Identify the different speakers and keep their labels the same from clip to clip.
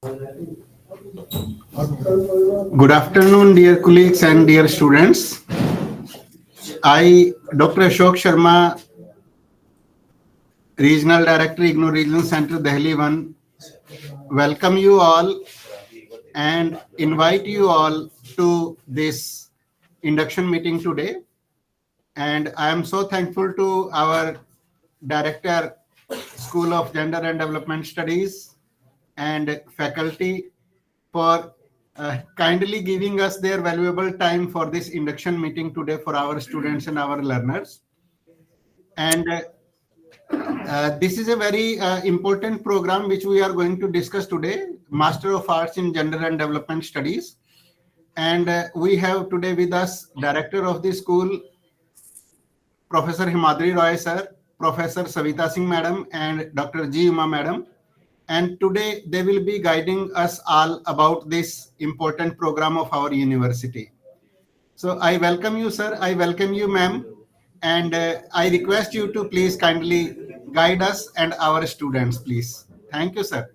Speaker 1: Good afternoon, dear colleagues and dear students. I, Dr. Ashok Sharma, Regional Director, IGNOU Regional Center, Delhi 1, welcome you all and invite you all to this induction meeting today. And I am so thankful to our Director, School of Gender and Development Studies, and faculty for kindly giving us their valuable time for this induction meeting today for our students and our learners. And this is a very important program which we are going to discuss today, Master of Arts in Gender and Development Studies. And we have today with us Director of the school, Professor Himadri Roy sir, Professor Savita Singh madam, and Dr. G. Uma madam. And today they will be guiding us all about this important program of our university. So I welcome you, sir. I welcome you, ma'am. And I request you to please kindly guide us and our students, please. Thank you, sir.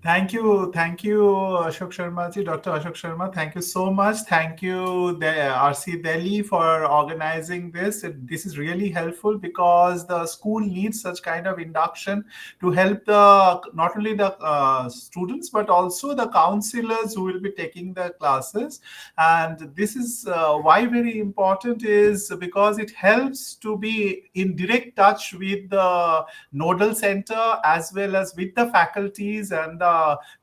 Speaker 2: Thank you, Ashok Sharma ji, Dr. Ashok Sharma. Thank you so much. Thank you, the RC Delhi, for organizing this. This is really helpful because the school needs such kind of induction to help not only the students but also the counselors who will be taking the classes. And this is why very important is because it helps to be in direct touch with the nodal center as well as with the faculties and the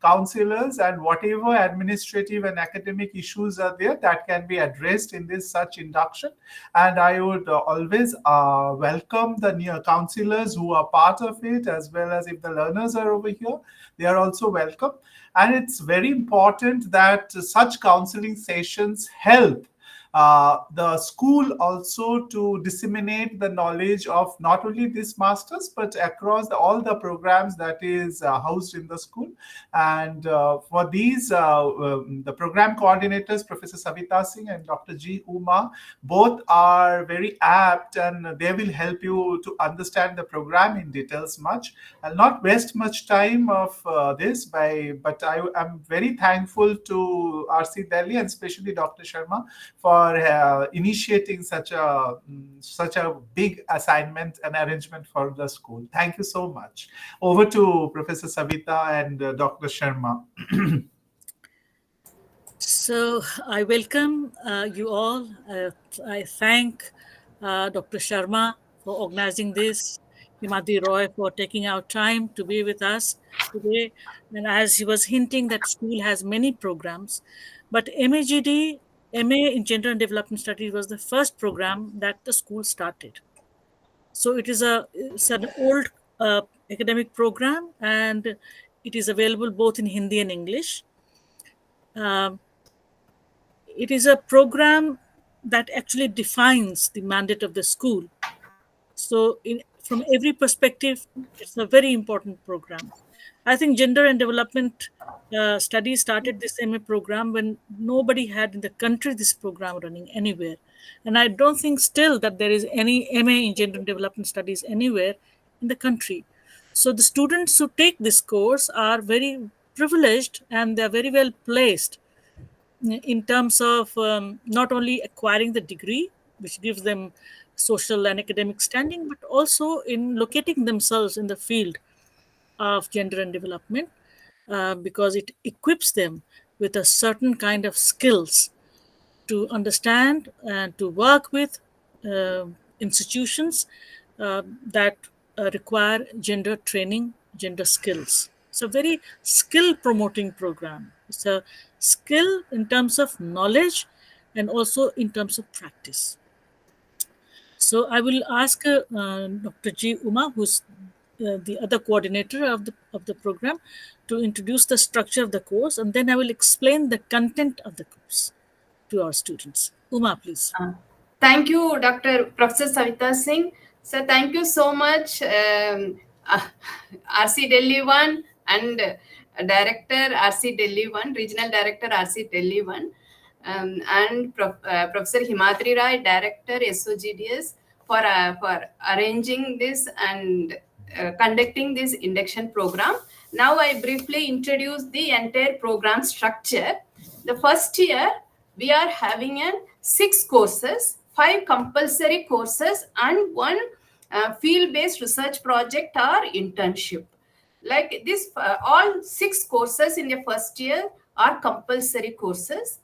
Speaker 2: counselors, and whatever administrative and academic issues are there that can be addressed in this such induction. And I would always welcome the new counselors who are part of it, as well as if the learners are over here, they are also welcome. And it's very important that such counseling sessions help the school also to disseminate the knowledge of not only this masters but across all the programs that is housed in the school. And for these the program coordinators, Professor Savita Singh and Dr. G. Uma, both are very apt and they will help you to understand the program in details much. I'll not waste much time of this but I am very thankful to RC Delhi and especially Dr. Sharma for initiating such a big assignment and arrangement for the school. Thank you so much. Over to Professor Savita and Dr. Sharma.
Speaker 3: So I welcome you all. I thank Dr. Sharma for organizing this, Himati Roy for taking out time to be with us today. And as he was hinting that school has many programs, but MAGD, MA in Gender and Development Studies was the first program that the school started. So it's an old academic program, and it is available both in Hindi and English. It is a program that actually defines the mandate of the school. So from every perspective, it's a very important program. I think Gender and Development Studies started this MA program when nobody had in the country this program running anywhere. And I don't think still that there is any MA in Gender and Development Studies anywhere in the country. So the students who take this course are very privileged and they're very well placed in terms of not only acquiring the degree, which gives them social and academic standing, but also in locating themselves in the field of gender and development, because it equips them with a certain kind of skills to understand and to work with institutions that require gender training, gender skills. It's a very skill promoting program. It's a skill in terms of knowledge and also in terms of practice. So I will ask Dr. G. Uma, who's the other coordinator of the program, to introduce the structure of the course, and then I will explain the content of the course to our students. Uma, please.
Speaker 4: Thank you, Dr. Professor Savita Singh. So thank you so much, RC Delhi 1 and Director RC Delhi 1, Regional Director RC Delhi 1, and Professor Himadri Rai, Director SOGDS, for arranging this and conducting this induction program. Now I briefly introduce the entire program structure. The first year, we are having 6 courses, 5 compulsory courses, and 1 field-based research project or internship. Like this, all 6 courses in the first year are compulsory courses.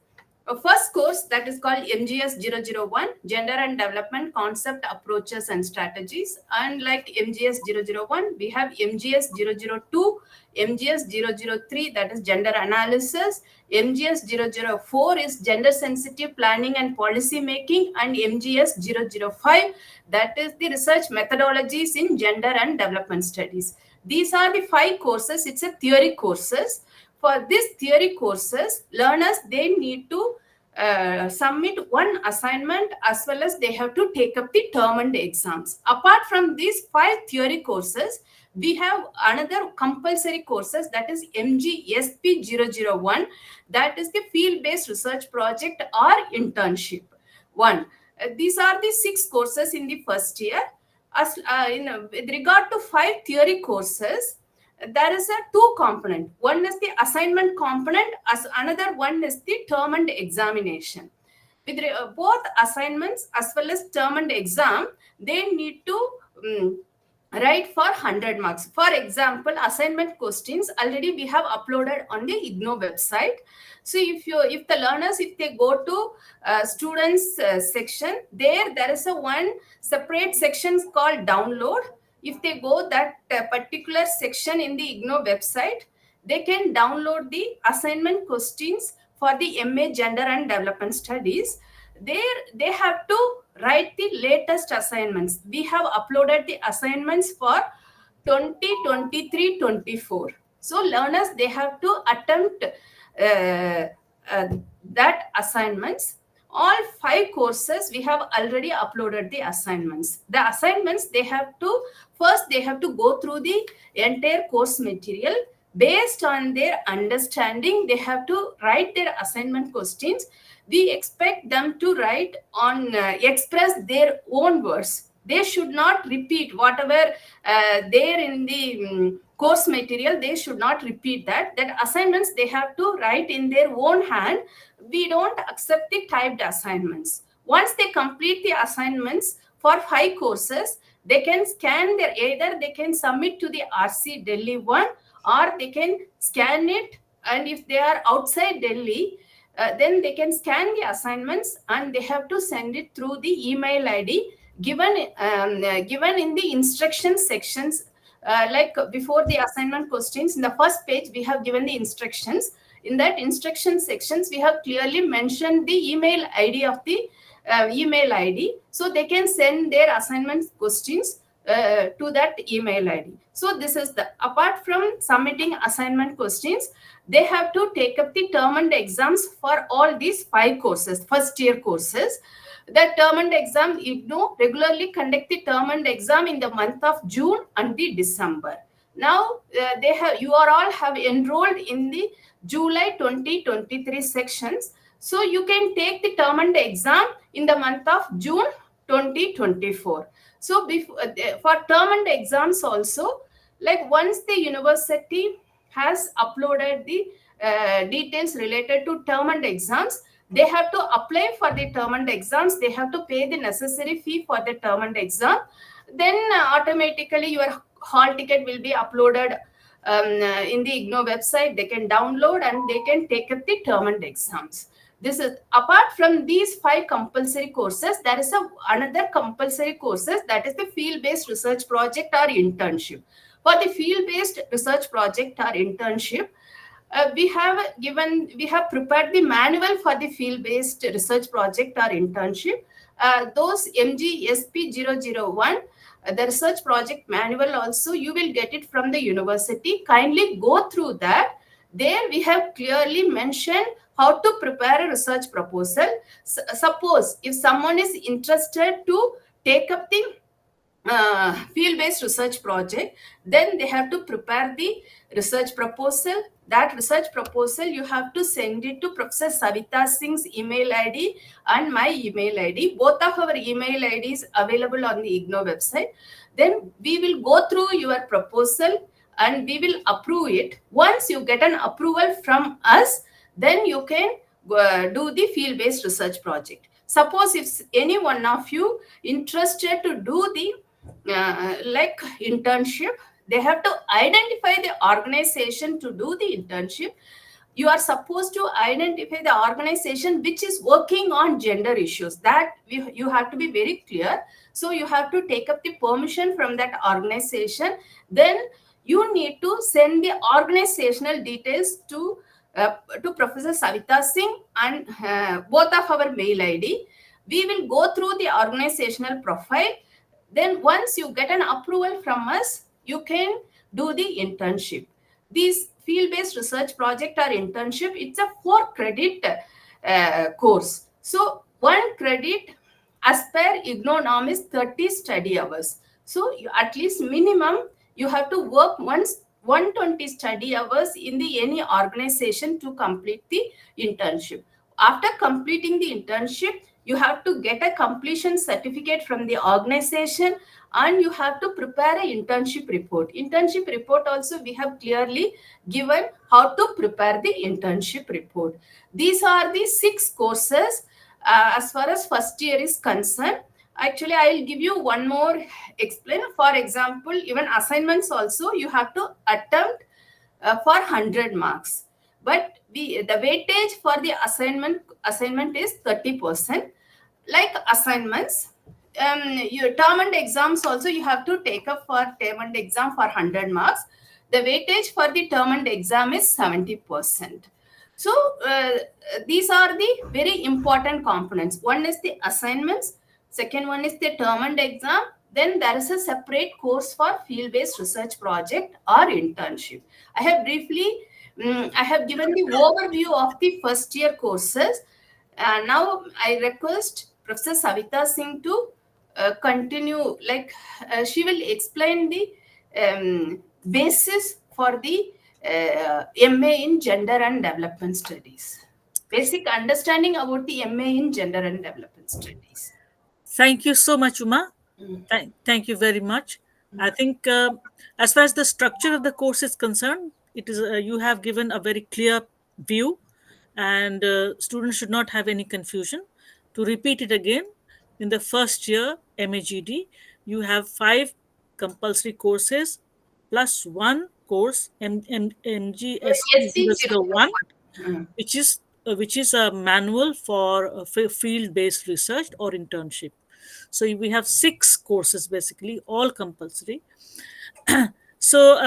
Speaker 4: First course, that is called MGS 001, Gender and Development Concept, Approaches and Strategies. And like MGS 001, we have MGS 002, MGS 003, that is Gender Analysis. MGS 004 is Gender Sensitive Planning and Policy Making. And MGS 005, that is the Research Methodologies in Gender and Development Studies. These are the 5 courses. It's a theory courses. For these theory courses, learners, they need to submit 1 assignment, as well as they have to take up the term and exams. Apart from these 5 theory courses, we have another compulsory courses, that is MGSP 001, that is the field-based research project or internship. These are the 6 courses in the first year. With regard to 5 theory courses, there is a 2 component. One is the assignment component, as another one is the term and examination. With both assignments as well as term and exam, they need to write for 100 marks. For example, assignment questions already we have uploaded on the IGNOU website. So if the learners, if they go to students section, there is a 1 separate section called download. If they go that particular section in the IGNOU website, they can download the assignment questions for the MA Gender and Development Studies. There they have to write the latest assignments. We have uploaded the assignments for 2023-24. So learners, they have to attempt that assignments. All 5 courses, we have already uploaded the assignments. The assignments, they have to go through the entire course material. Based on their understanding, they have to write their assignment questions. We expect them to write on, express their own words. They should not repeat whatever there in the course material. They should not repeat that. That assignments, they have to write in their own hand. We don't accept the typed assignments. Once they complete the assignments for 5 courses, they can scan their, either they can submit to the RC Delhi 1, or they can scan it. And if they are outside Delhi, then they can scan the assignments and they have to send it through the email ID given in the instruction sections. Like before the assignment questions, in the first page, we have given the instructions. In that instruction sections, we have clearly mentioned the email ID of the email ID. So they can send their assignment questions to that email ID. So this is the, apart from submitting assignment questions, they have to take up the term and exams for all these 5 courses, first year courses. The term and exam, regularly conduct the term and exam in the month of June and the December. Now you are all have enrolled in the July 2023 sections. So you can take the term and exam in the month of June 2024. So for term and exams also, like once the university has uploaded the details related to term and exams, they have to apply for the term and exams. They have to pay the necessary fee for the term and exam. Then automatically your hall ticket will be uploaded in the IGNOU website. They can download and they can take up the term and exams. This is, apart from these 5 compulsory courses, there is another compulsory courses, that is the field-based research project or internship. For the field-based research project or internship, we have prepared the manual for the field-based research project or internship. Those MGSP 001, the research project manual also, you will get it from the university. Kindly go through that. There we have clearly mentioned how to prepare a research proposal. Suppose if someone is interested to take up the field-based research project, then they have to prepare the research proposal. That research proposal, you have to send it to Professor Savita Singh's email ID and my email ID. Both of our email IDs available on the IGNOU website. Then we will go through your proposal and we will approve it. Once you get an approval from us, then you can do the field based research project. Suppose if any one of you interested to do the like internship, they have to identify the organization to do the internship. You are supposed to identify the organization which is working on gender issues. That you have to be very clear. So you have to take up the permission from that organization. Then you need to send the organizational details to Professor Savita Singh and both of our mail ID. We will go through the organizational profile. Then once you get an approval from us, you can do the internship. These field-based research project or internship, it's a 4-credit course. So 1 credit as per IGNOU norm is 30 study hours. So at least minimum you have to work 120 study hours in the any organization to complete the internship. After completing the internship, you have to get a completion certificate from the organization, and you have to prepare an internship report. Internship report also we have clearly given how to prepare the internship report. These are the 6 courses as far as first year is concerned. Actually, I'll give you one more explain. For example, even assignments also you have to attempt for 100 marks. But the weightage for the assignment is 30%. Like assignments, your term and exams also you have to take up for term and exam for 100 marks. The weightage for the term and exam is 70%. So these are the very important components. One is the assignments, second one is the term and exam. Then there is a separate course for field-based research project or internship. I have given the overview of the first year courses. Now I request Professor Savita Singh to continue. She will explain the basis for the MA in Gender and Development Studies. Basic understanding about the MA in Gender and Development Studies.
Speaker 3: Thank you so much, Uma. Thank you very much. I think as far as the structure of the course is concerned, it is you have given a very clear view, and students should not have any confusion. To repeat it again, in the first year MAGD, you have 5 compulsory courses plus 1 course MGST 01, which is a manual for field-based research or internship. So we have 6 courses basically, all compulsory. So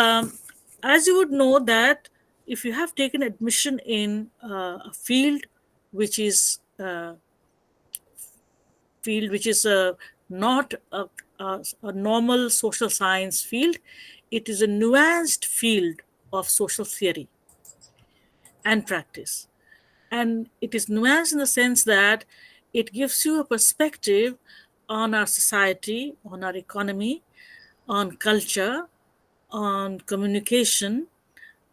Speaker 3: as you would know that if you have taken admission in a field which is not a normal social science field, it is a nuanced field of social theory and practice. And it is nuanced in the sense that it gives you a perspective on our society, on our economy, on culture, on communication,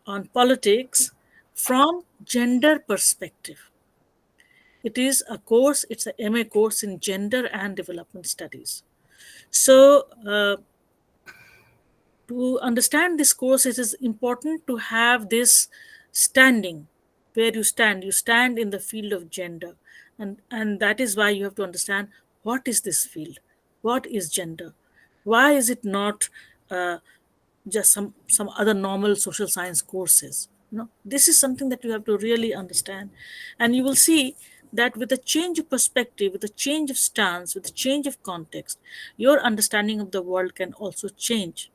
Speaker 3: on politics from gender perspective. It is a course, it's a MA course in gender and development studies. So to understand this course, it is important to have this standing where you stand in the field of gender, and that is why you have to understand what is this field, what is gender, why is it not just some other normal social science courses. This is something that you have to really understand, and you will see that with a change of perspective, with a change of stance, with a change of context, your understanding of the world can also change.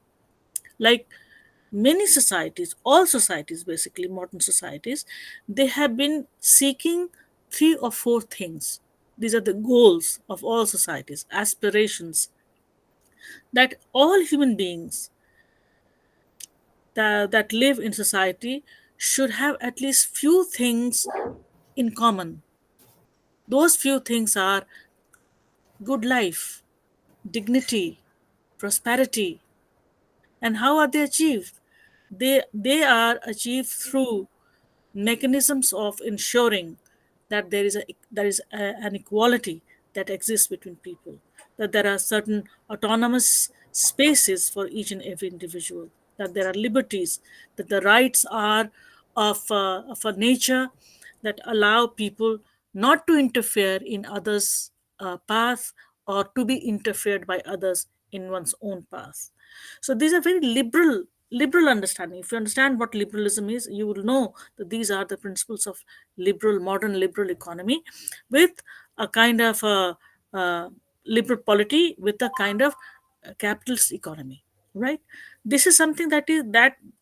Speaker 3: Like many societies, all societies, basically modern societies, they have been seeking 3 or 4 things. These are the goals of all societies, aspirations, that all human beings that live in society should have at least few things in common. Those few things are good life, dignity, prosperity. And how are they achieved? They are achieved through mechanisms of ensuring that an equality that exists between people, that there are certain autonomous spaces for each and every individual, that there are liberties, that the rights are of a nature that allow people not to interfere in others' path, or to be interfered by others in one's own path. So these are very liberal understanding. If you understand what liberalism is, you will know that these are the principles of modern liberal economy, with a kind of uh, liberal polity, with a kind of capitalist economy, right? This is something that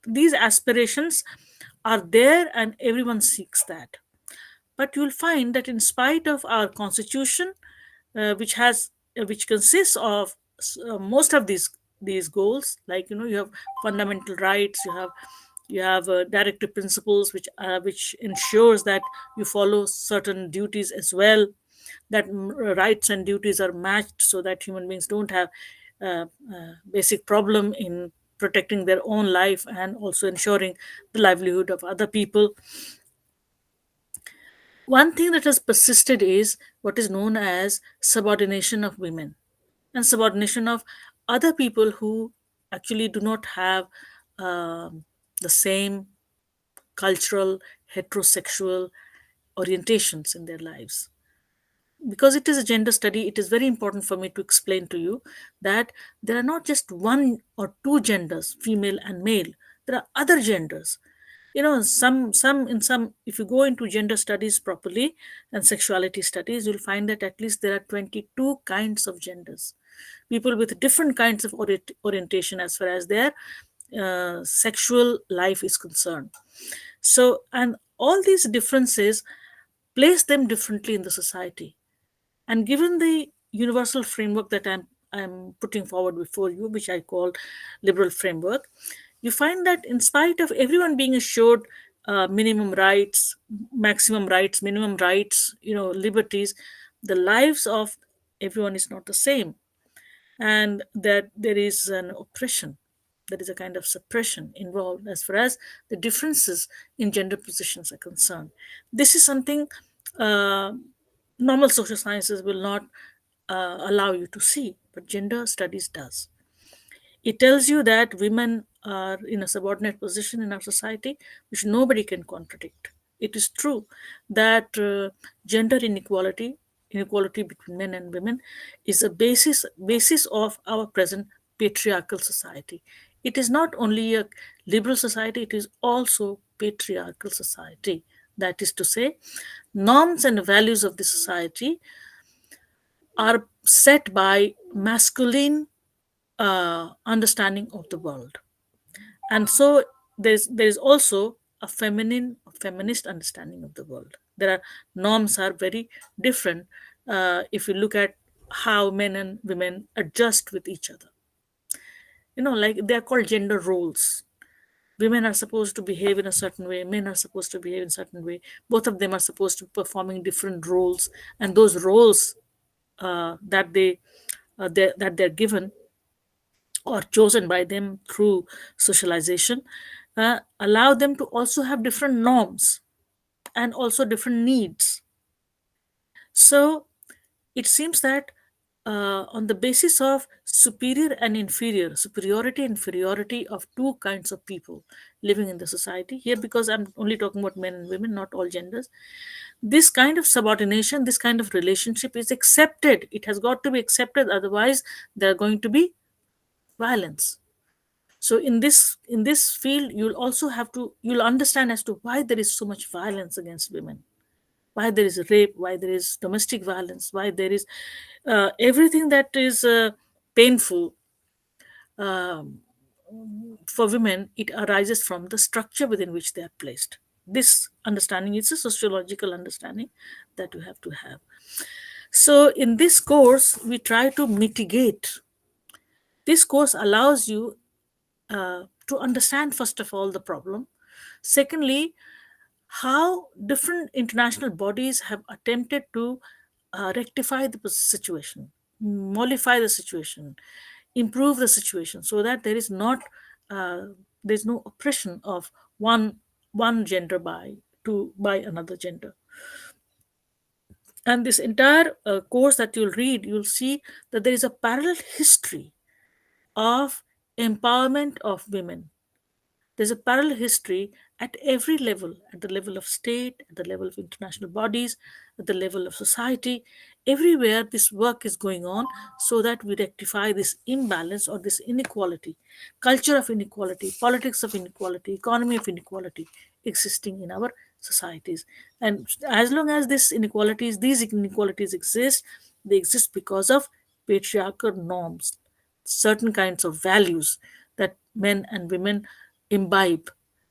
Speaker 3: these aspirations are there, and everyone seeks that. But you'll find that in spite of our constitution, which consists of most of these goals, like, you have fundamental rights, you have directive principles, which ensures that you follow certain duties as well, that rights and duties are matched, so that human beings don't have basic problem in protecting their own life and also ensuring the livelihood of other people. One thing that has persisted is what is known as subordination of women and subordination of other people who actually do not have the same cultural, heterosexual orientations in their lives. Because it is a gender study, it is very important for me to explain to you that there are not just one or two genders, female and male. There are other genders. Some if you go into gender studies properly and sexuality studies, you'll find that at least there are 22 kinds of genders, people with different kinds of orientation as far as their sexual life is concerned. So, and all these differences place them differently in the society. And given the universal framework that I'm putting forward before you, which I call liberal framework, you find that in spite of everyone being assured minimum rights, maximum rights, minimum rights, liberties, the lives of everyone is not the same, and that there is an oppression, there is a kind of suppression involved as far as the differences in gender positions are concerned. This is something uh, normal social sciences will not allow you to see, but gender studies does. It tells you that women are in a subordinate position in our society, which nobody can contradict. It is true that gender inequality between men and women, is a basis of our present patriarchal society. It is not only a liberal society; it is also patriarchal society. That is to say, norms and values of the society are set by masculine understanding of the world, and so there is also a feminist understanding of the world. There are norms are very different if you look at how men and women adjust with each other. Like, they are called gender roles. Women are supposed to behave in a certain way, men are supposed to behave in a certain way. Both of them are supposed to be performing different roles, and those roles that they're given or chosen by them through socialization allow them to also have different norms and also different needs. So it seems that on the basis of superiority and inferiority of two kinds of people living in the society here, because I'm only talking about men and women, not all genders, this kind of subordination, this kind of relationship is accepted. It has got to be accepted, otherwise there are going to be violence. So in this field, you'll understand as to why there is so much violence against women, why there is rape, why there is domestic violence, why there is everything that is painful um, for women. It arises from the structure within which they are placed. This understanding is a sociological understanding that you have to have. So in this course, we try to mitigate. This course allows you to understand, first of all, the problem. Secondly, how different international bodies have attempted to rectify the situation, mollify the situation, improve the situation, so that uh, there is no oppression of one gender by another gender. And this entire course that you'll read, you'll see that there is a parallel history of empowerment of women, There's a parallel history at every level, at the level of state, at the level of international bodies, at the level of society. Everywhere this work is going on so that we rectify this imbalance or this inequality, culture of inequality, politics of inequality, economy of inequality existing in our societies. And as long as these inequalities exist, they exist because of patriarchal norms, certain kinds of values that men and women imbibe,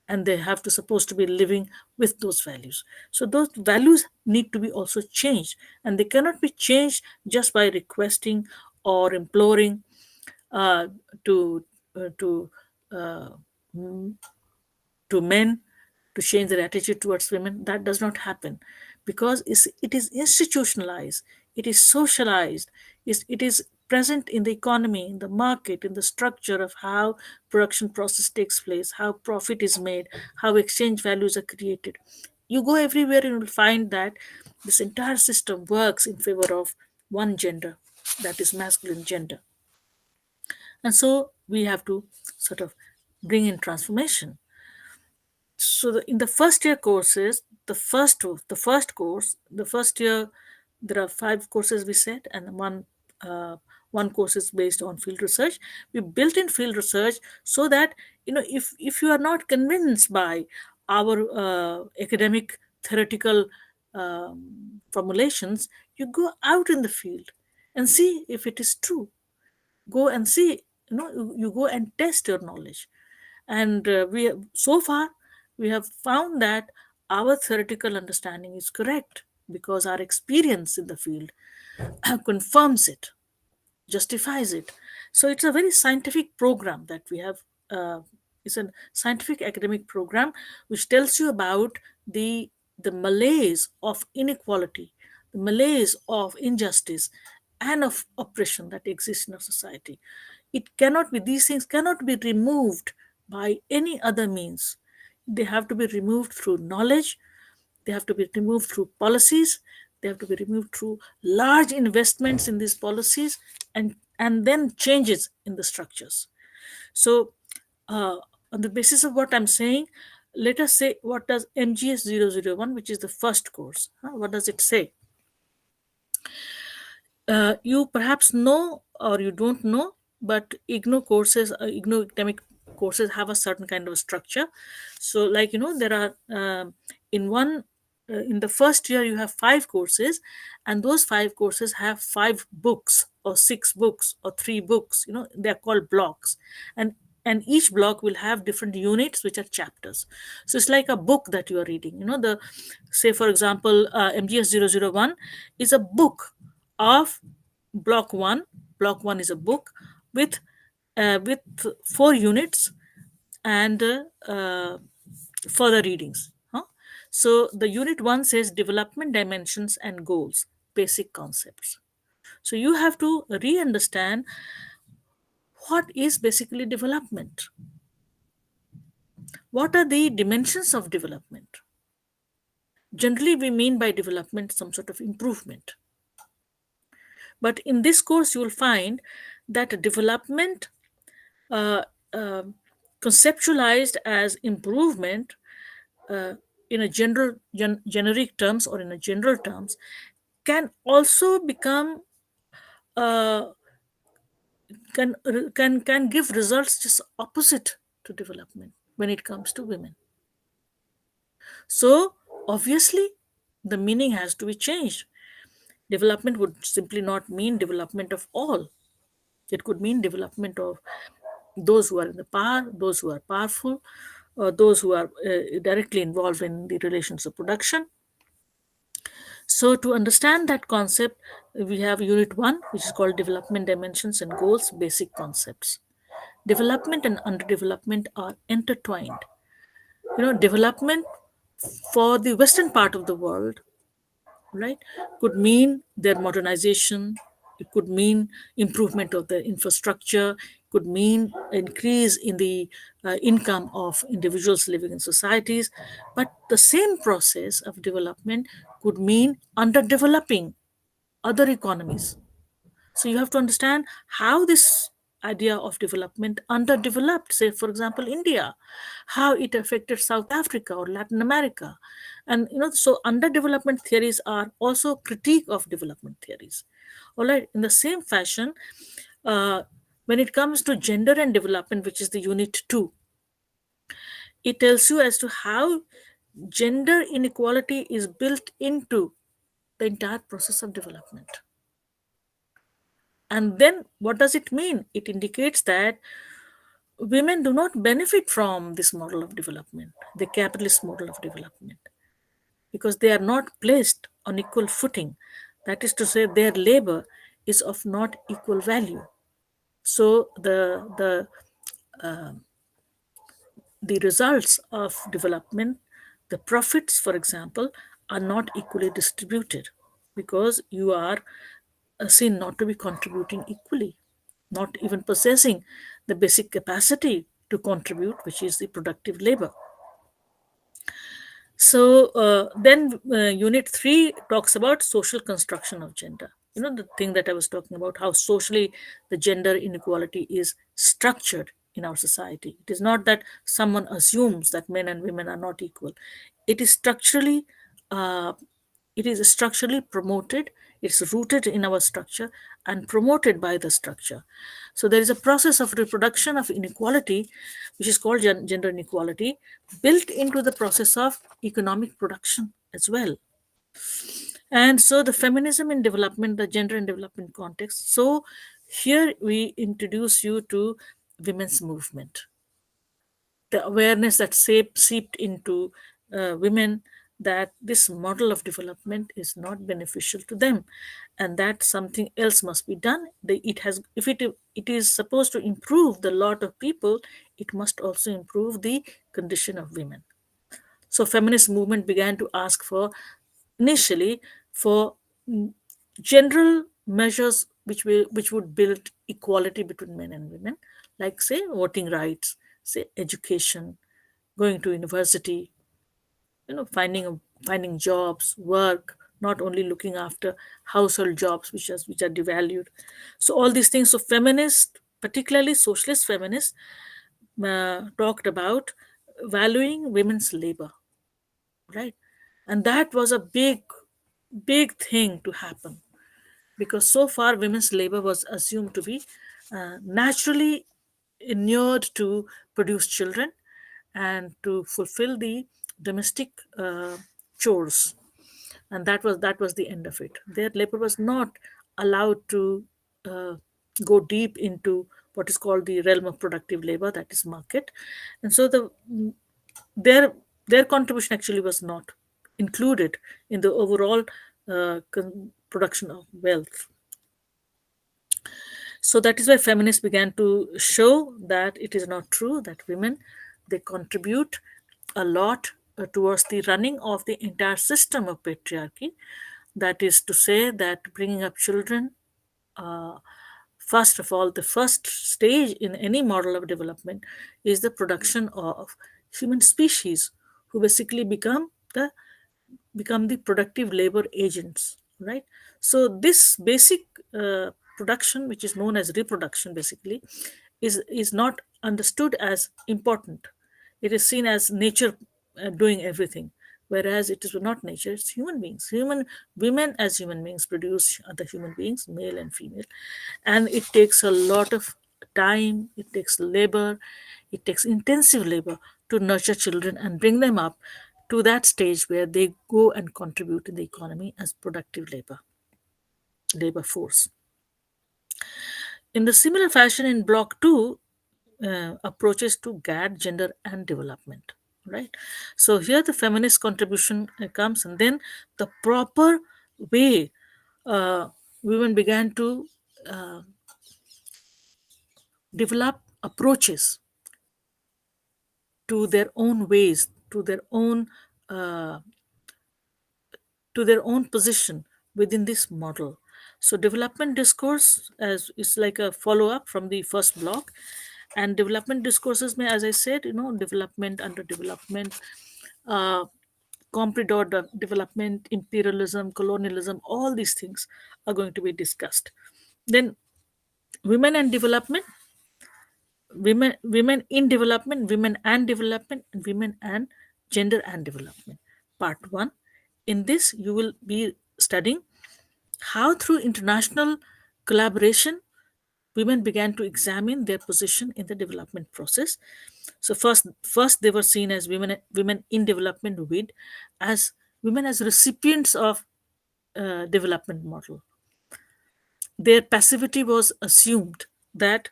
Speaker 3: and they have to supposed to be living with those values. So those values need to be also changed, and they cannot be changed just by requesting or imploring uh, to to uh, to men to change their attitude towards women. That does not happen because it is institutionalized, it is socialized, it is present in the economy, in the market, in the structure of how production process takes place, how profit is made, how exchange values are created. You go everywhere and you will find that this entire system works in favor of one gender, that is masculine gender. And so we have to sort of bring in transformation. So in the first year courses, the first year, there are 5 courses we said, and uh, one course is based on field research. We built in field research so that, if you are not convinced by our academic theoretical formulations, you go out in the field and see if it is true. Go and see, you go and test your knowledge. And so far we have found that our theoretical understanding is correct because our experience in the field confirms it, justifies it. So it's a very scientific program that we have. It's a scientific academic program which tells you about the malaise of inequality, the malaise of injustice, and of oppression that exists in our society. These things cannot be removed by any other means. They have to be removed through knowledge, they have to be removed through policies, they have to be removed through large investments in these policies, and then changes in the structures. So on the basis of what I'm saying, let us say, what does MGS 001, which is the first course, what does it say? You perhaps know or you don't know, but IGNO academic courses have a certain kind of structure. So, like, there are in the first year you have 5 courses, and those 5 courses have 5 books or 6 books or 3 books. They are called blocks, and each block will have different units which are chapters. So it's like a book that you are reading. The say, for example, MGS 001 is a book of block 1. Block 1 is a book with 4 units and further readings. So the unit 1 says development dimensions and goals, basic concepts. So you have to re-understand what is basically development. What are the dimensions of development? Generally, we mean by development some sort of improvement. But in this course, you will find that development, uh, uh, conceptualized as improvement in a generic terms or in a general terms, can also become uh, can give results just opposite to development when it comes to women. So obviously, the meaning has to be changed. Development would simply not mean development of all. It could mean development of those who are in the power, those who are powerful, those who are directly involved in the relations of production. So, to understand that concept, we have Unit 1, which is called Development Dimensions and Goals, Basic Concepts. Development and underdevelopment are intertwined. Development for the Western part of the world, right, could mean their modernization, it could mean improvement of the infrastructure, could mean increase in the income of individuals living in societies. But the same process of development could mean underdeveloping other economies. So you have to understand how this idea of development underdeveloped, say, for example, India, how it affected South Africa or Latin America. And, so underdevelopment theories are also critique of development theories. All right, in the same fashion, uh, when it comes to gender and development, which is the unit 2, it tells you as to how gender inequality is built into the entire process of development. And then what does it mean? It indicates that women do not benefit from this model of development, the capitalist model of development, because they are not placed on equal footing. That is to say, their labor is of not equal value. So the results of development, the profits, for example, are not equally distributed because you are seen not to be contributing equally, not even possessing the basic capacity to contribute, which is the productive labor. So then unit 3 talks about social construction of gender. The thing that I was talking about, how socially the gender inequality is structured in our society. It is not that someone assumes that men and women are not equal. It is structurally uh, it is structurally promoted. It's rooted in our structure and promoted by the structure. So there is a process of reproduction of inequality, which is called gender inequality, built into the process of economic production as well. And so the feminism in development, the gender and development context. So here we introduce you to women's movement, the awareness that seeped into women that this model of development is not beneficial to them, and that something else must be done. It has, if it is supposed to improve the lot of people, it must also improve the condition of women. So feminist movement began to ask for, initially, for general measures which would build equality between men and women, like, say, voting rights, say, education, going to university, finding jobs, work, not only looking after household jobs which are devalued. So all these things. So feminists, particularly socialist feminists, talked about valuing women's labor, right? And that was a big thing to happen, because so far women's labor was assumed to be naturally inured to produce children and to fulfill the domestic chores, and that was the end of it. Their labor was not allowed to uh, go deep into what is called the realm of productive labor, that is market. And so their their contribution actually was not included in the overall production of wealth. So that is why feminists began to show that it is not true that women, they contribute a lot towards the running of the entire system of patriarchy. That is to say that bringing up children, uh, first of all, the first stage in any model of development is the production of human species, who basically become the productive labor agents, right? So this basic production, which is known as reproduction, basically is not understood as important. It is seen as nature doing everything, whereas it is not nature, it's human beings. Women as human beings produce other human beings, male and female, and it takes a lot of time, it takes labor, it takes intensive labor to nurture children and bring them up to that stage where they go and contribute in the economy as productive labor force. In the similar fashion, in block 2, approaches to GAD, gender and development, right? So here the feminist contribution comes, and then the proper way women began to develop approaches to their own ways, uh, to their own position within this model. So development discourse as is like a follow-up from the first block. And development discourses may, as I said, development, underdevelopment, uh, comprador development, imperialism, colonialism, all these things are going to be discussed. Then women and development. women in development, women and development, and women and gender and development. Part 1. In this, you will be studying how through international collaboration women began to examine their position in the development process. So first they were seen as women in development, WID, as women as recipients of development model. Their passivity was assumed that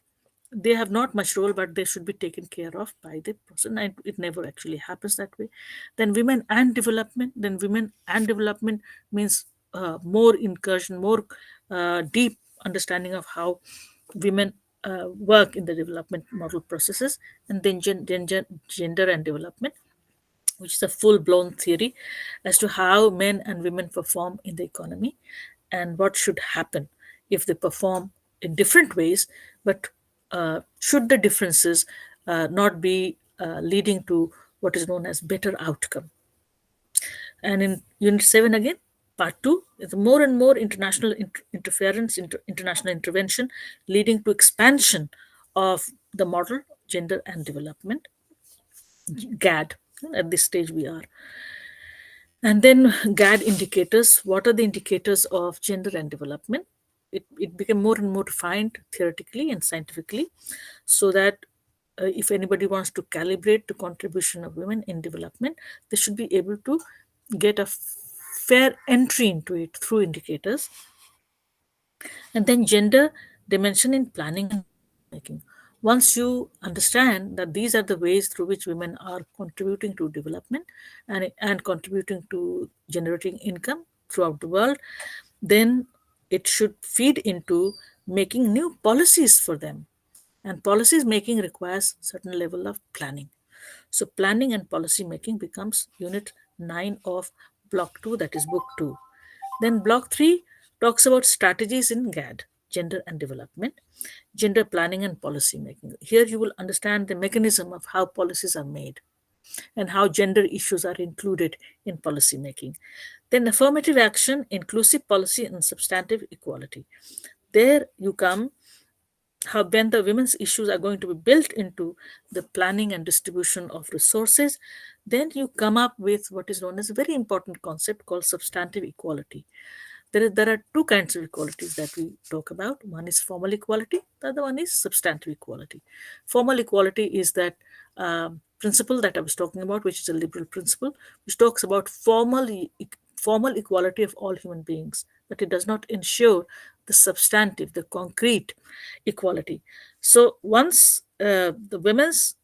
Speaker 3: they have not much role, but they should be taken care of by the person, and it never actually happens that way. Then women and development means more incursion, more deep understanding of how women work in the development model processes. And then gender and development, which is a full blown theory as to how men and women perform in the economy and what should happen if they perform in different ways, but should the differences not be leading to what is known as better outcome. And in Unit 7 again, Part 2 is more and more international interference, international intervention, leading to expansion of the model gender and development, GAD. At this stage, we are. And then GAD indicators. What are the indicators of gender and development? It became more and more refined theoretically and scientifically, so that if anybody wants to calibrate the contribution of women in development, they should be able to get a fair entry into it through indicators. And then gender dimension in planning and making. Once you understand that these are the ways through which women are contributing to development and contributing to generating income throughout the world, then it should feed into making new policies for them. And policies making requires certain level of planning. So planning and policy making becomes unit 9 of block 2, that is book 2. Then block 3 talks about strategies in GAD, gender and development, gender planning and policy making. Here you will understand the mechanism of how policies are made and how gender issues are included in policy making. Then affirmative action, inclusive policy, and substantive equality. There you come how when the women's issues are going to be built into the planning and distribution of resources, then you come up with what is known as a very important concept called substantive equality. There are two kinds of equalities that we talk about. One is formal equality, the other one is substantive equality. Formal equality is that principle that I was talking about, which is a liberal principle, which talks about formal equality of all human beings, but it does not ensure the substantive, the concrete equality. So once the women's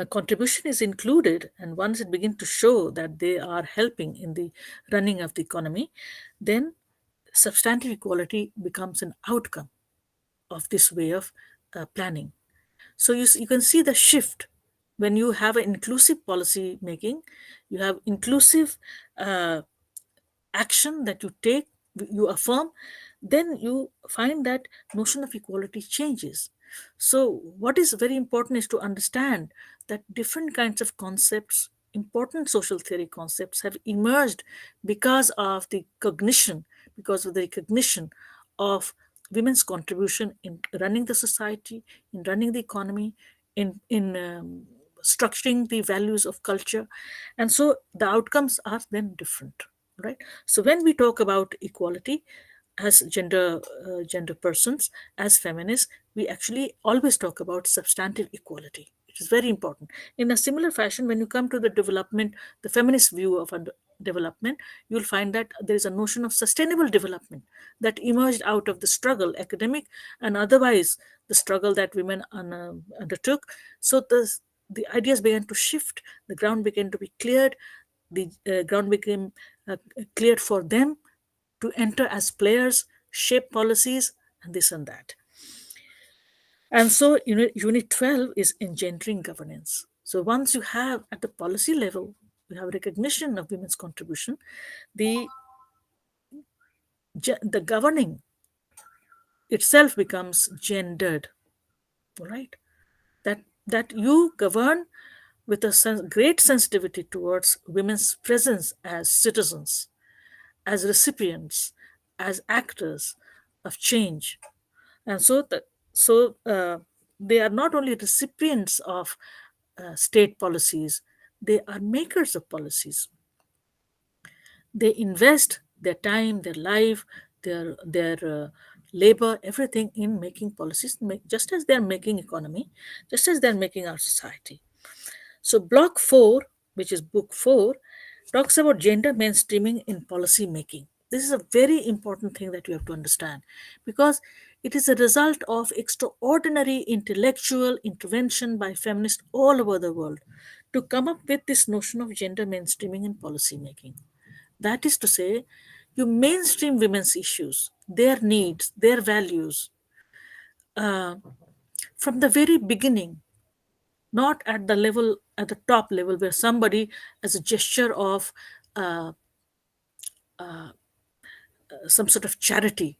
Speaker 3: contribution is included, and once it begins to show that they are helping in the running of the economy, then substantive equality becomes an outcome of this way of planning. So you can see the shift when you have an inclusive policy making, you have inclusive action that you take, you affirm, then you find that notion of equality changes. So what is very important is to understand that different kinds of concepts, important social theory concepts, have emerged because of the cognition, because of the recognition of women's contribution in running the society, in running the economy, in structuring the values of culture. And so the outcomes are then different, right? So when we talk about equality as gender persons, as feminists, we actually always talk about substantive equality. It is very important. In a similar fashion, when you come to the development, the feminist view of development, you'll find that there is a notion of sustainable development that emerged out of the struggle, academic and otherwise, the struggle that women undertook. So the ideas began to shift, the ground began to be cleared, the ground became cleared for them to enter as players, shape policies, and this and that. And so unit 12 is engendering governance. So once you have at the policy level, you have recognition of women's contribution, the governing itself becomes gendered, right? That you govern with a great sensitivity towards women's presence as citizens, as recipients, as actors of change. And so So they are not only recipients of state policies, they are makers of policies. They invest their time, their life, their labor, everything in making policies, just as they're making economy, just as they're making our society. So block 4, which is book 4, talks about gender mainstreaming in policy making. This is a very important thing that you have to understand, because it is a result of extraordinary intellectual intervention by feminists all over the world to come up with this notion of gender mainstreaming in policy making. That is to say, you mainstream women's issues, their needs, their values uh, from the very beginning, not at the level, at the top level, where somebody, as a gesture of uh, some sort of charity,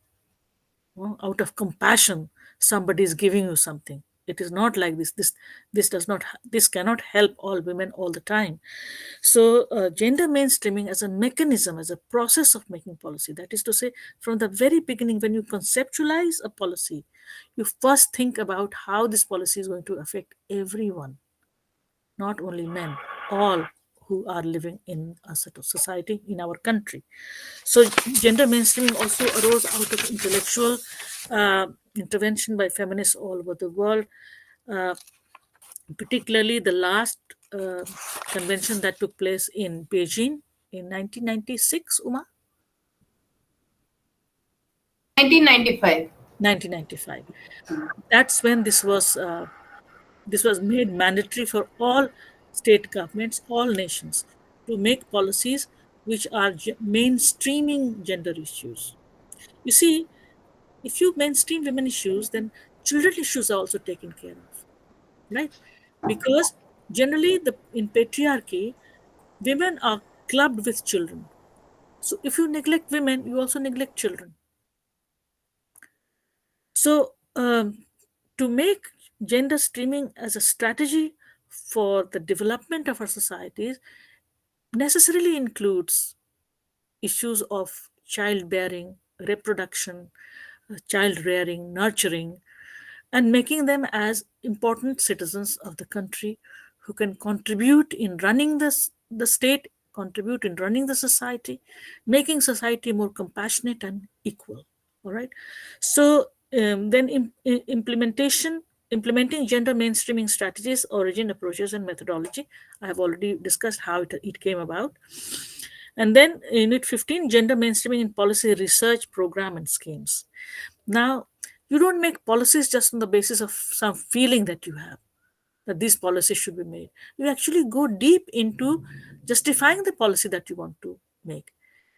Speaker 3: out of compassion, somebody is giving you something. It is not like this. This does not. This cannot help all women all the time. So, gender mainstreaming as a mechanism, as a process of making policy. That is to say, from the very beginning, when you conceptualize a policy, you first think about how this policy is going to affect everyone, not only men, all who are living in a sort of society in our country. So, gender mainstreaming also arose out of intellectual intervention by feminists all over the world, uh, particularly the last uh, convention that took place in Beijing in 1996, Uma?
Speaker 4: 1995.
Speaker 3: 1995. That's when this was made mandatory for all state governments, all nations, to make policies which are mainstreaming gender issues. You see, if you mainstream women issues, then children issues are also taken care of, right? Because generally, in patriarchy, women are clubbed with children. So if you neglect women, you also neglect children. So to make gender streaming as a strategy for the development of our societies necessarily includes issues of childbearing, reproduction, child rearing, nurturing, and making them as important citizens of the country who can contribute in running the state, contribute in running the society, making society more compassionate and equal. All right. So then implementing gender mainstreaming strategies, origin, approaches, and methodology. I have already discussed how it came about. And then Unit 15, gender mainstreaming in policy research program and schemes. Now, you don't make policies just on the basis of some feeling that you have that these policies should be made. You actually go deep into justifying the policy that you want to make.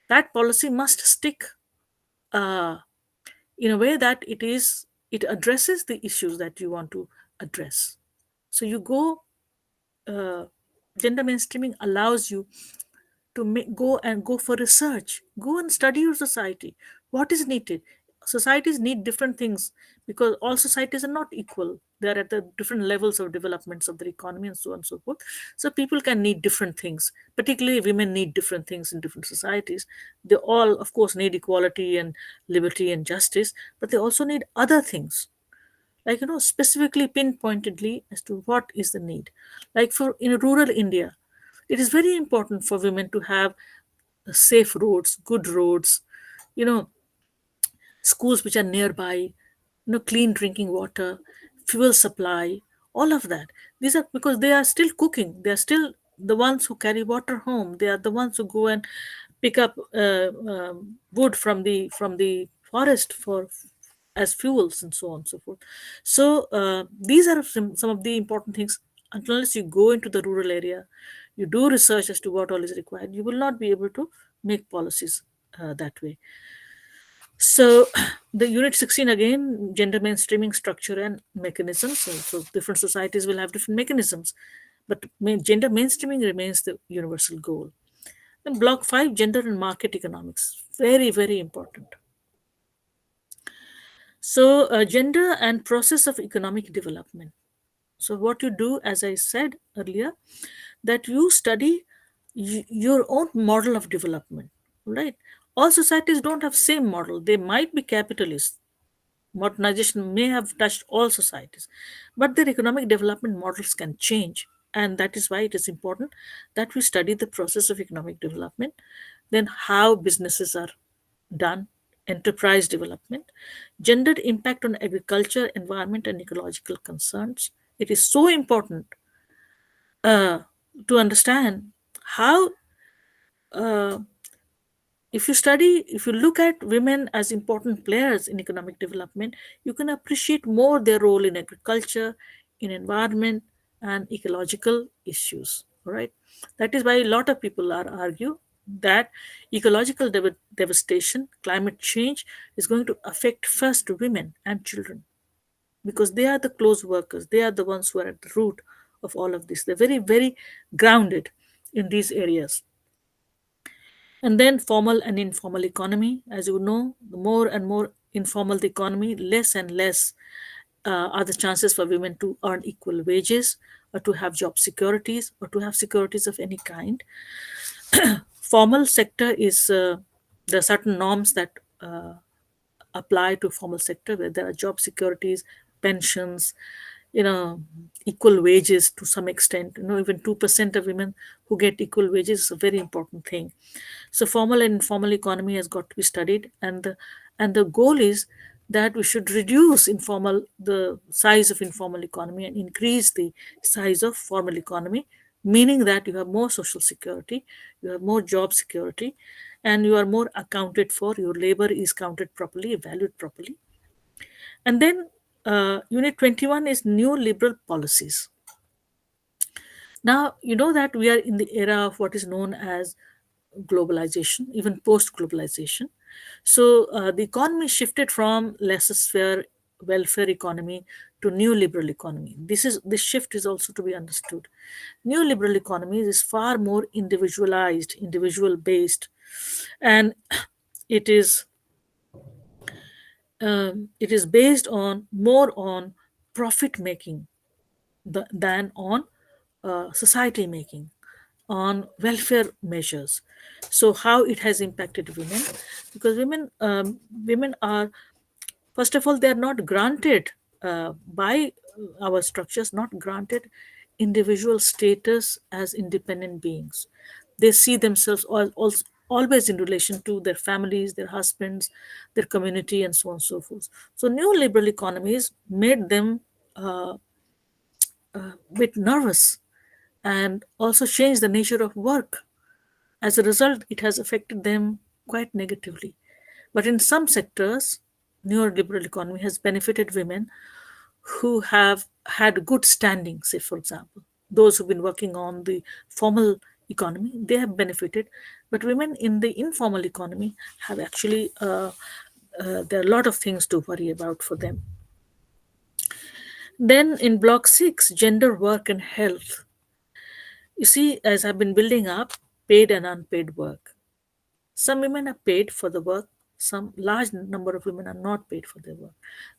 Speaker 3: That policy must stick uh, in a way that it addresses the issues that you want to address. So you go uh, gender mainstreaming allows you to go for research, go and study your society, what is needed. Societies need different things because all societies are not equal. They are at the different levels of developments of their economy and so on and so forth. So people can need different things, particularly women need different things in different societies. They all of course need equality and liberty and justice, but they also need other things, like specifically pinpointedly as to what is the need. Like for in rural India, it is very important for women to have safe roads, good roads, you know schools which are nearby, clean drinking water, fuel supply, all of that. These are because they are still cooking. They are still the ones who carry water home. They are the ones who go and pick up wood from the forest for as fuels and so on and so forth. So these are some of the important things. Unless you go into the rural area, you do research as to what all is required, you will not be able to make policies that way. So the Unit 16 again, gender mainstreaming structure and mechanisms. So different societies will have different mechanisms, but gender mainstreaming remains the universal goal. And Block 5, gender and market economics. Very, very important. So gender and process of economic development. So what you do, as I said earlier, that you study your own model of development, right? All societies don't have same model. They might be capitalist modernization may have touched all societies, but their economic development models can change. And that is why it is important that we study the process of economic development, then how businesses are done, enterprise development, gendered impact on agriculture, environment, and ecological concerns. It is so important uh, to understand how, uh, if you look at women as important players in economic development, you can appreciate more their role in agriculture, in environment, and ecological issues. All right, that is why a lot of people are argue that ecological devastation, climate change, is going to affect first women and children, because they are the close workers. They are the ones who are at the root of all of this. They're very, very grounded in these areas. And then formal and informal economy. As you know, the more and more informal the economy, less and less are the chances for women to earn equal wages, or to have job securities, or to have securities of any kind. Formal sector is there are certain norms that apply to formal sector, where there are job securities, pensions, you know, equal wages to some extent. You know, even 2% of women who get equal wages is a very important thing. So formal and informal economy has got to be studied, and the goal is that we should reduce the size of informal economy and increase the size of formal economy, meaning that you have more social security, you have more job security, and you are more accounted for. Your labor is counted properly, valued properly. And then Unit 21 is new liberal policies. Now, you know that we are in the era of what is known as globalization, even post globalization. So, the economy shifted from laissez faire welfare economy to new liberal economy. This shift is also to be understood. New liberal economy is far more individualized, individual based, and it is it is based on more on profit making than on society making, on welfare measures. So how it has impacted women, because women are, first of all, they are not granted by our structures, not granted individual status as independent beings. They see themselves always in relation to their families, their husbands, their community, and so on and so forth. So new liberal economies made them bit nervous, and also changed the nature of work. As a result, it has affected them quite negatively. But in some sectors, neoliberal economy has benefited women who have had good standing. Say, for example, those who've been working on the formal economy, they have benefited. But women in the informal economy have actually, there are a lot of things to worry about for them. Then in Block 6, gender, work, and health. You see, as I've been building up, paid and unpaid work. Some women are paid for the work, some large number of women are not paid for their work.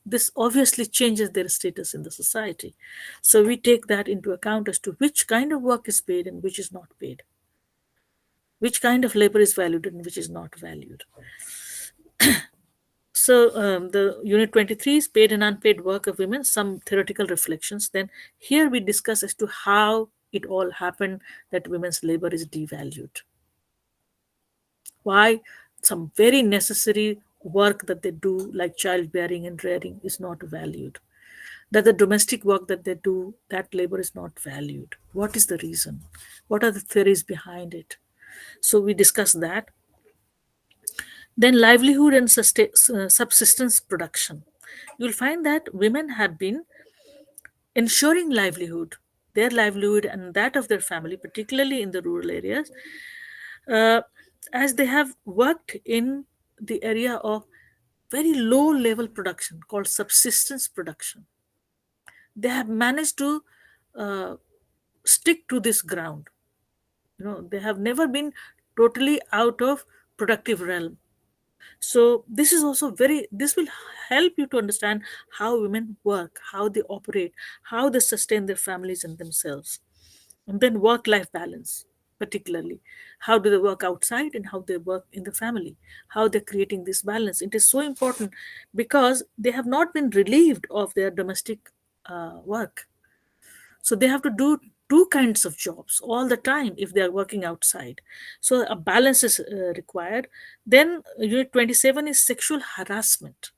Speaker 3: This obviously changes their status in the society. So we take that into account as to which kind of work is paid and which is not paid, which kind of labor is valued and which is not valued. So the Unit 23 is paid and unpaid work of women, some theoretical reflections. Then here we discuss as to how it all happened that women's labor is devalued. Why some very necessary work that they do, like childbearing and rearing, is not valued. That the domestic work that they do, that labor is not valued. What is the reason? What are the theories behind it? So we discuss that. Then livelihood and subsistence production. You'll find that women have been ensuring livelihood, their livelihood and that of their family, particularly in the rural areas, uh, as they have worked in the area of very low level production called subsistence production. They have managed to uh, stick to this ground. You know, they have never been totally out of productive realm. So this is also very, this will help you to understand how women work, how they operate, how they sustain their families and themselves. And then work life balance. particularly. How do they work outside and how they work in the family? How they're creating this balance. It is so important because they have not been relieved of their domestic work. So they have to do two kinds of jobs all the time if they are working outside. So a balance is required. Then unit 27 is sexual harassment.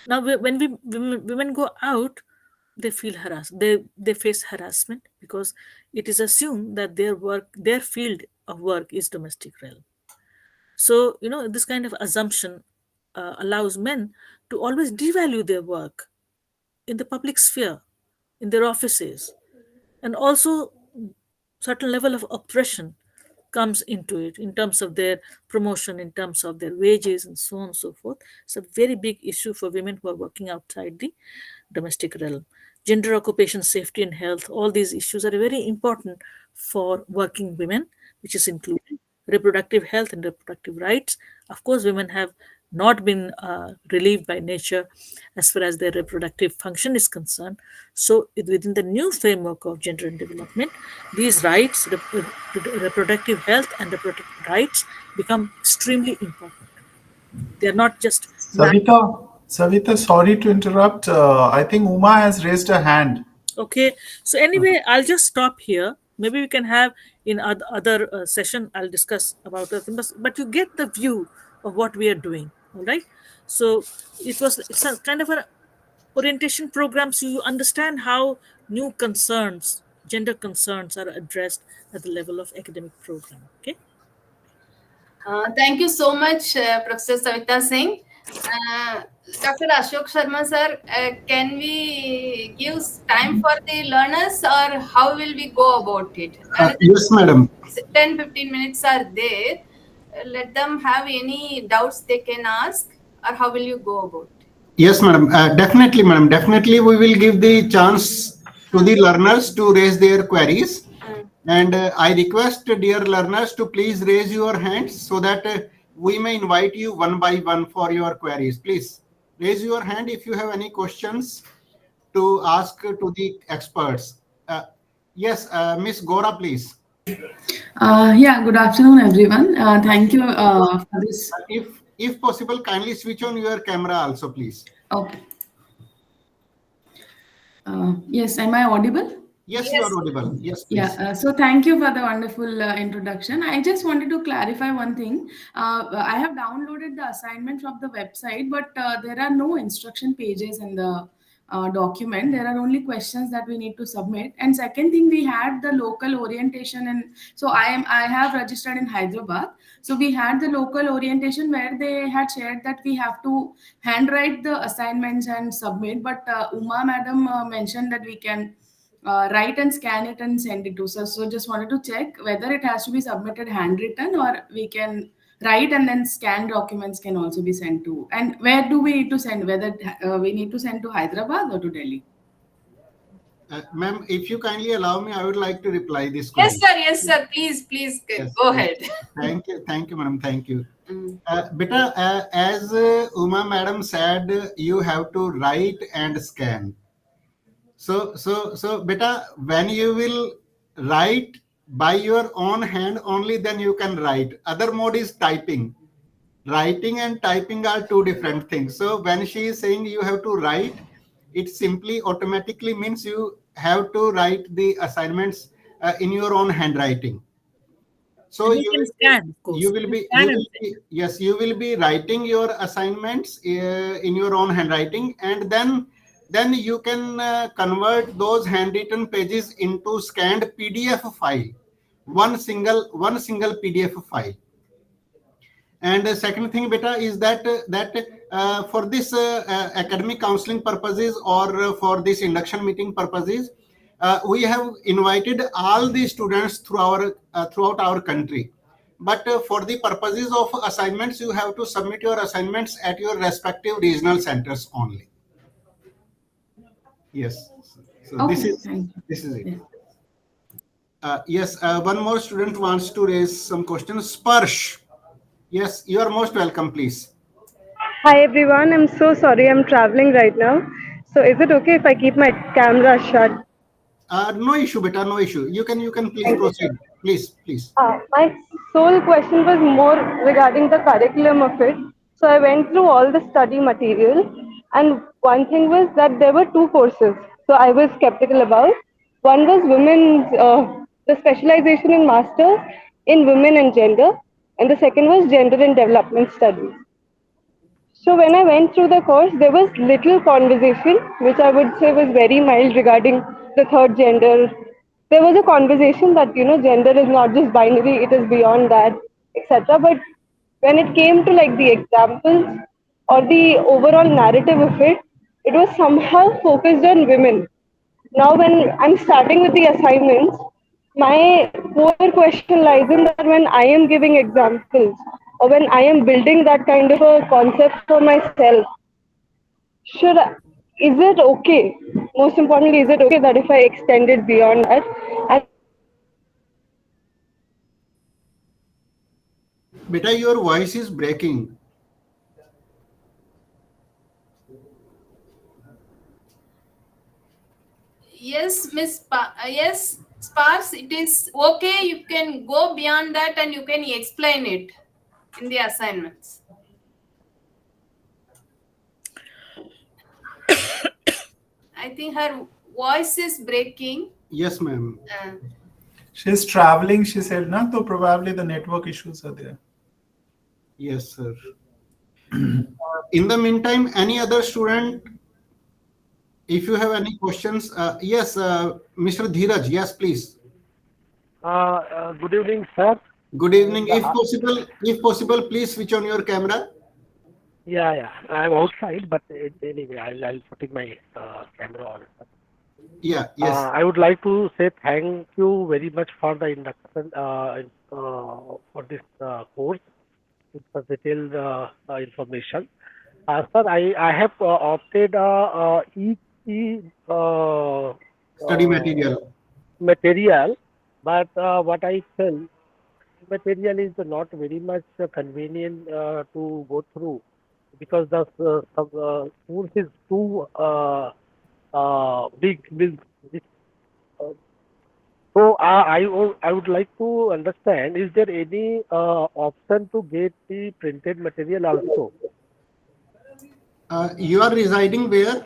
Speaker 3: Now when women go out, they feel harassed, they face harassment because it is assumed that their field of work is domestic realm. So this kind of assumption allows men to always devalue their work in the public sphere, in their offices, and also certain level of oppression comes into it in terms of their promotion, in terms of their wages, and so on and so forth. It's a very big issue for women who are working outside the domestic realm. Gender, occupation, safety, and health, all these issues are very important for working women, which is including reproductive health and reproductive rights. Of course, women have not been relieved by nature as far as their reproductive function is concerned. So, within the new framework of gender and development, these rights, reproductive health and reproductive rights, become extremely important. They are not just
Speaker 2: Savita, sorry to interrupt. I think Uma has raised her hand.
Speaker 3: Okay, so anyway, I'll just stop here. Maybe we can have in other session. I'll discuss about the things, but you get the view of what we are doing. All right. So it's a kind of an orientation program, so you understand how new concerns, gender concerns, are addressed at the level of academic program. Okay.
Speaker 4: Thank you so much, Professor Savita Singh. Dr. Ashok Sharma sir, can we give time for the learners or how will we go about it?
Speaker 1: Yes, madam.
Speaker 4: 10-15 minutes are there. Let them have any doubts they can ask, or how will you go about it?
Speaker 1: Yes, madam. Definitely, madam. Definitely, we will give the chance to the learners to raise their queries. And I request dear learners to please raise your hands so that we may invite you one by one for your queries. Please raise your hand if you have any questions to ask to the experts. Yes, Miss Gora, please.
Speaker 5: Yeah, good afternoon, everyone. Thank you for this.
Speaker 1: If possible, kindly switch on your camera also, please.
Speaker 5: Okay. Yes, am I audible?
Speaker 1: Yes, you are audible. Yes, please.
Speaker 5: Yeah, so thank you for the wonderful introduction. I just wanted to clarify one thing. I have downloaded the assignment from the website, but there are no instruction pages in the document. There are only questions that we need to submit. And second thing, we had the local orientation, and so I have registered in Hyderabad. So we had the local orientation where they had shared that we have to handwrite the assignments and submit. But Uma madam mentioned that we can write and scan it and send it to us. So just wanted to check whether it has to be submitted handwritten or we can write and then scan documents can also be sent to. And where do we need to send? Whether we need to send to Hyderabad or to Delhi?
Speaker 1: Ma'am, if you kindly allow me, I would like to reply this question.
Speaker 4: Yes, sir. Please,
Speaker 1: Yes,
Speaker 4: go ahead.
Speaker 1: Thank you, madam. Thank you. Beta, as Uma madam said, you have to write and scan. So, beta, when you will write by your own hand, only then you can write. Other mode is typing. Writing and typing are two different things. So when she is saying you have to write, it simply automatically means you have to write the assignments in your own handwriting. So
Speaker 3: you can scan, of course.
Speaker 1: you will be writing your assignments in your own handwriting, and then you can convert those handwritten pages into scanned PDF file, one single PDF file. And the second thing, beta, is that for this academic counseling purposes or for this induction meeting purposes, we have invited all the students throughout our country. But for the purposes of assignments, you have to submit your assignments at your respective regional centers only. Yes. So
Speaker 5: Okay,
Speaker 1: this is it. Yes. One more student wants to raise some questions. Sparsh. Yes, you are most welcome, please.
Speaker 6: Hi everyone, I'm so sorry I'm traveling right now. So is it okay if I keep my camera shut?
Speaker 1: No issue, beta, no issue. You can please
Speaker 6: Thank you.
Speaker 1: proceed. Please.
Speaker 6: My sole question was more regarding the curriculum of it. So I went through all the study material, and one thing was that there were two courses. So I was skeptical about. One was the specialization in masters in women and gender, and the second was gender and development studies. So when I went through the course, there was little conversation, which I would say was very mild regarding the third gender. There was a conversation that gender is not just binary; it is beyond that, etc. But when it came to like the examples or the overall narrative of it, it was somehow focused on women. Now, when I'm starting with the assignments, my core question lies in that when I am giving examples or when I am building that kind of a concept for myself, is it okay? Most importantly, is it okay that if I extend it beyond that? And
Speaker 1: Beta, your voice is breaking.
Speaker 4: Yes, yes, Sparks, it is okay. You can go beyond that and you can explain it in the assignments. I think her voice is breaking.
Speaker 1: Yes, ma'am.
Speaker 2: She's traveling, she said, na, so probably the network issues are there.
Speaker 1: Yes, sir. In the meantime, any other student, if you have any questions, yes, Mr. Dheeraj, yes, please.
Speaker 7: Good evening, sir.
Speaker 1: Good evening. If possible, please switch on your camera.
Speaker 7: Yeah. I'm outside, but anyway, I'll put in my camera on.
Speaker 1: Yeah, yes.
Speaker 7: I would like to say thank you very much for the induction for this course. It's a detailed information. Sir, I have opted
Speaker 1: Study material.
Speaker 7: material, but what I felt material is not very much convenient to go through because the course is too big. So I would like to understand, is there any option to get the printed material also?
Speaker 1: You are residing where?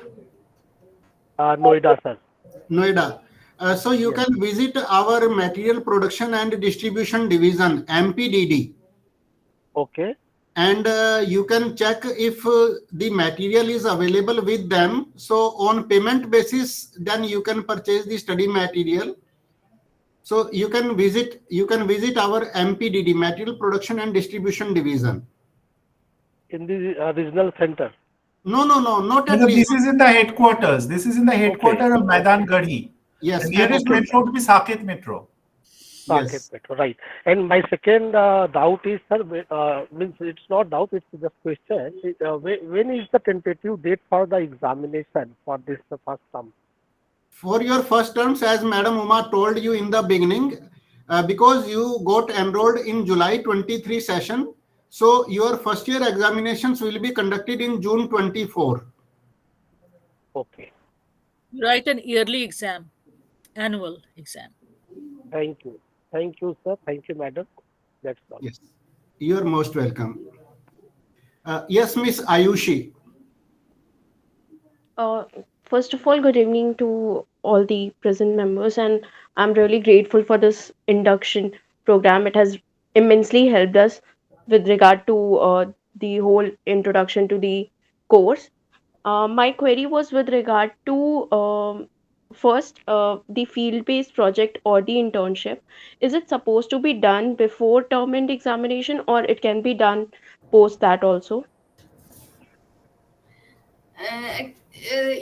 Speaker 7: Noida, sir.
Speaker 1: Noida. So you
Speaker 7: Yes.
Speaker 1: can visit our Material Production and Distribution Division, MPDD.
Speaker 7: Okay.
Speaker 1: And you can check if the material is available with them. So on payment basis, then you can purchase the study material. So you can visit our MPDD, Material Production and Distribution Division.
Speaker 7: In the regional center.
Speaker 1: No, not at
Speaker 2: No,
Speaker 1: least.
Speaker 2: this is in the headquarters. This is in the headquarters of Maidan Garhi.
Speaker 1: Yes.
Speaker 2: The nearest metro would be Saket Metro.
Speaker 1: Yes.
Speaker 7: Right. And my second doubt is, sir, means it's not doubt, it's just question. When is the tentative date for the examination for this first term?
Speaker 1: For your first terms, as Madam Uma told you in the beginning, because you got enrolled in July 23 session, so your first year examinations will be conducted in June 24.
Speaker 7: Okay.
Speaker 3: Write an yearly exam, annual exam.
Speaker 7: Thank you. Thank you, sir. Thank you, madam. That's all.
Speaker 1: Yes, you are most welcome. Yes, Miss Ayushi.
Speaker 8: First of all, good evening to all the present members, and I'm really grateful for this induction program. It has immensely helped us with regard to the whole introduction to the course. My query was with regard to first the field-based project or the internship. Is it supposed to be done before term end examination, or it can be done post that also?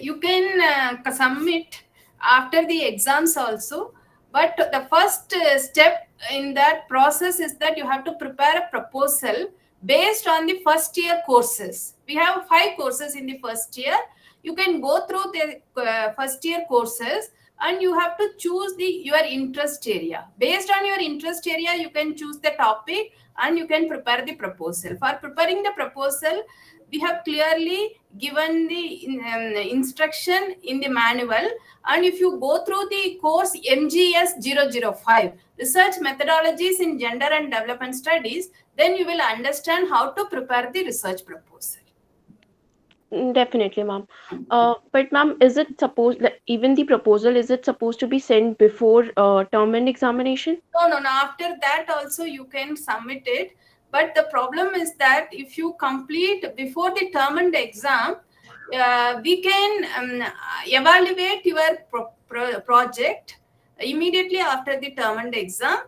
Speaker 4: You can submit after the exams also, but the first step in that process is that you have to prepare a proposal based on the first year courses. We have 5 courses in the first year. You can go through the first year courses. and you have to choose your interest area. Based on your interest area, you can choose the topic and you can prepare the proposal. For preparing the proposal, we have clearly given the instruction in the manual. And if you go through the course MGS 005, Research Methodologies in Gender and Development Studies, then you will understand how to prepare the research proposal.
Speaker 8: Definitely, ma'am. But ma'am, is it supposed that even the proposal, is it supposed to be sent before term end examination?
Speaker 4: No. After that also you can submit it. But the problem is that if you complete before the term and exam, we can evaluate your project immediately after the term and exam.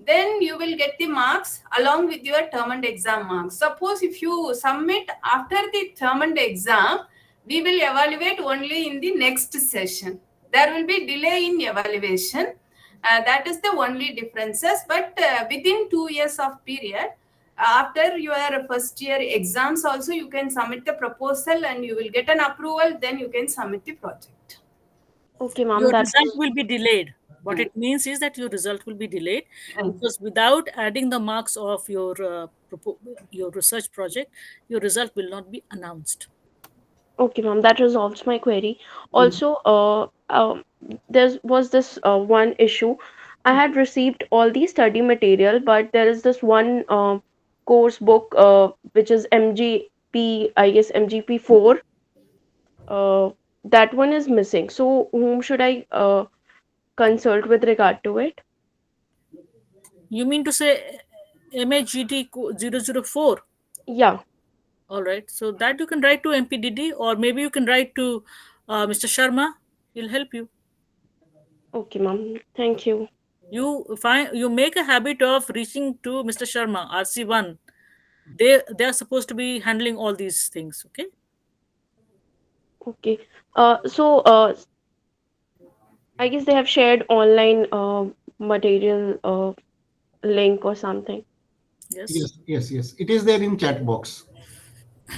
Speaker 4: Then you will get the marks along with your term and exam marks. Suppose if you submit after the term and exam, we will evaluate only in the next session. There will be delay in evaluation. That is the only differences. But within 2 years of period, after your first year exams also, you can submit the proposal and you will get an approval. Then you can submit the project.
Speaker 8: Okay, ma'am.
Speaker 3: Your
Speaker 8: That
Speaker 3: result will be delayed. What it means is that your result will be delayed because without adding the marks of your research project, your result will not be announced.
Speaker 8: okay, ma'am. That resolves my query. Also, there was this one issue. I had received all the study material, but there is this one course book which is MGP, I guess MGP 4. That one is missing. So, whom should I consult with regard to it?
Speaker 3: You mean to say MAGD 004?
Speaker 8: Yeah.
Speaker 3: All right. So that you can write to MPDD, or maybe you can write to Mr. Sharma. He'll help you.
Speaker 8: Okay, ma'am. Thank you.
Speaker 3: You make a habit of reaching to Mr. Sharma, RC1. They are supposed to be handling all these things. Okay.
Speaker 8: Okay. So, I guess they have shared online material link or something.
Speaker 3: Yes.
Speaker 1: Yes. It is there in chat box.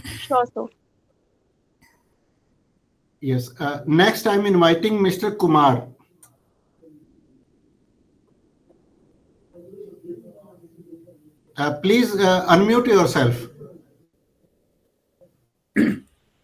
Speaker 8: Sure, sir.
Speaker 1: Yes. Next, I'm inviting Mr. Kumar. Please unmute yourself.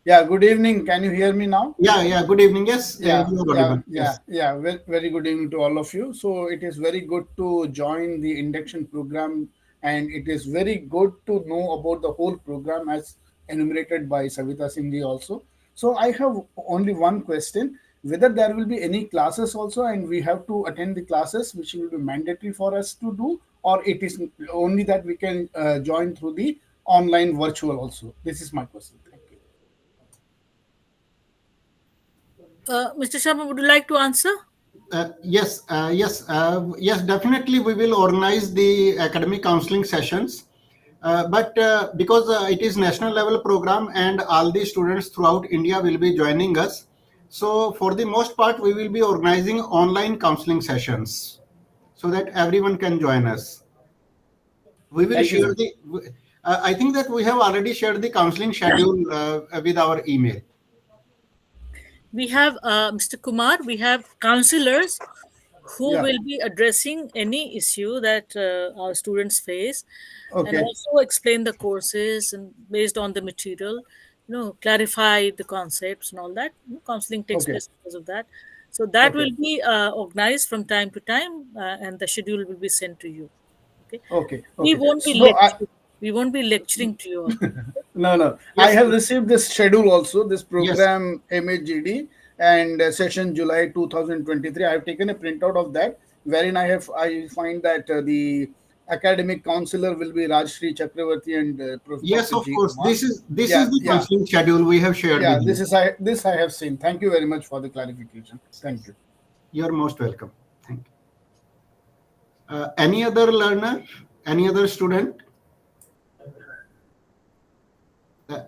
Speaker 9: Yeah, good evening. Can you hear me now?
Speaker 1: Yeah. Good evening. Yes.
Speaker 9: Yeah,
Speaker 1: you are audible.
Speaker 9: yeah,
Speaker 1: Yes.
Speaker 9: Very, very good evening to all of you. So it is very good to join the induction program, and it is very good to know about the whole program as enumerated by Savita Singh also. So I have only one question: whether there will be any classes also, and we have to attend the classes, which will be mandatory for us to do, or it is only that we can join through the online virtual also. This is my question. Thank you.
Speaker 3: Mr. Sharma, would you like to answer?
Speaker 1: Yes. Definitely, we will organize the academic counseling sessions. But because it is national level program and all the students throughout India will be joining us, so for the most part, we will be organizing online counseling sessions so that everyone can join us. We will
Speaker 9: Thank you,
Speaker 1: share
Speaker 9: sir.
Speaker 1: I think that we have already shared the counseling schedule with our email.
Speaker 3: We have Mr. Kumar. We have counselors who
Speaker 9: Yeah.
Speaker 3: will be addressing any issue that our students face, and
Speaker 9: Okay.
Speaker 3: also explain the courses and based on the material, clarify the concepts and all that. Counseling takes
Speaker 9: Okay.
Speaker 3: place because of that. So that
Speaker 9: Okay.
Speaker 3: will be organized from time to time, and the schedule will be sent to you. Okay.
Speaker 9: Okay.
Speaker 3: We
Speaker 9: Okay.
Speaker 3: won't be
Speaker 9: So
Speaker 3: lecturing. We won't be lecturing to you all.
Speaker 9: no. I
Speaker 1: Yes.
Speaker 9: have received this schedule also, this
Speaker 1: Yes.
Speaker 9: program MAGD and session July 2023. I have taken a printout of that, wherein I find that the academic counselor will be Rajshri Chakravarti and
Speaker 1: Yes,
Speaker 9: Dr.
Speaker 1: of
Speaker 9: G.
Speaker 1: course.
Speaker 9: Kumar.
Speaker 1: This is
Speaker 9: Yeah,
Speaker 1: the
Speaker 9: yeah,
Speaker 1: counseling schedule we have shared
Speaker 9: yeah.
Speaker 1: with you.
Speaker 9: This I have seen. Thank you very much for the clarification. Thank you.
Speaker 1: You're most welcome. Thank you. Any other learner? Any other student?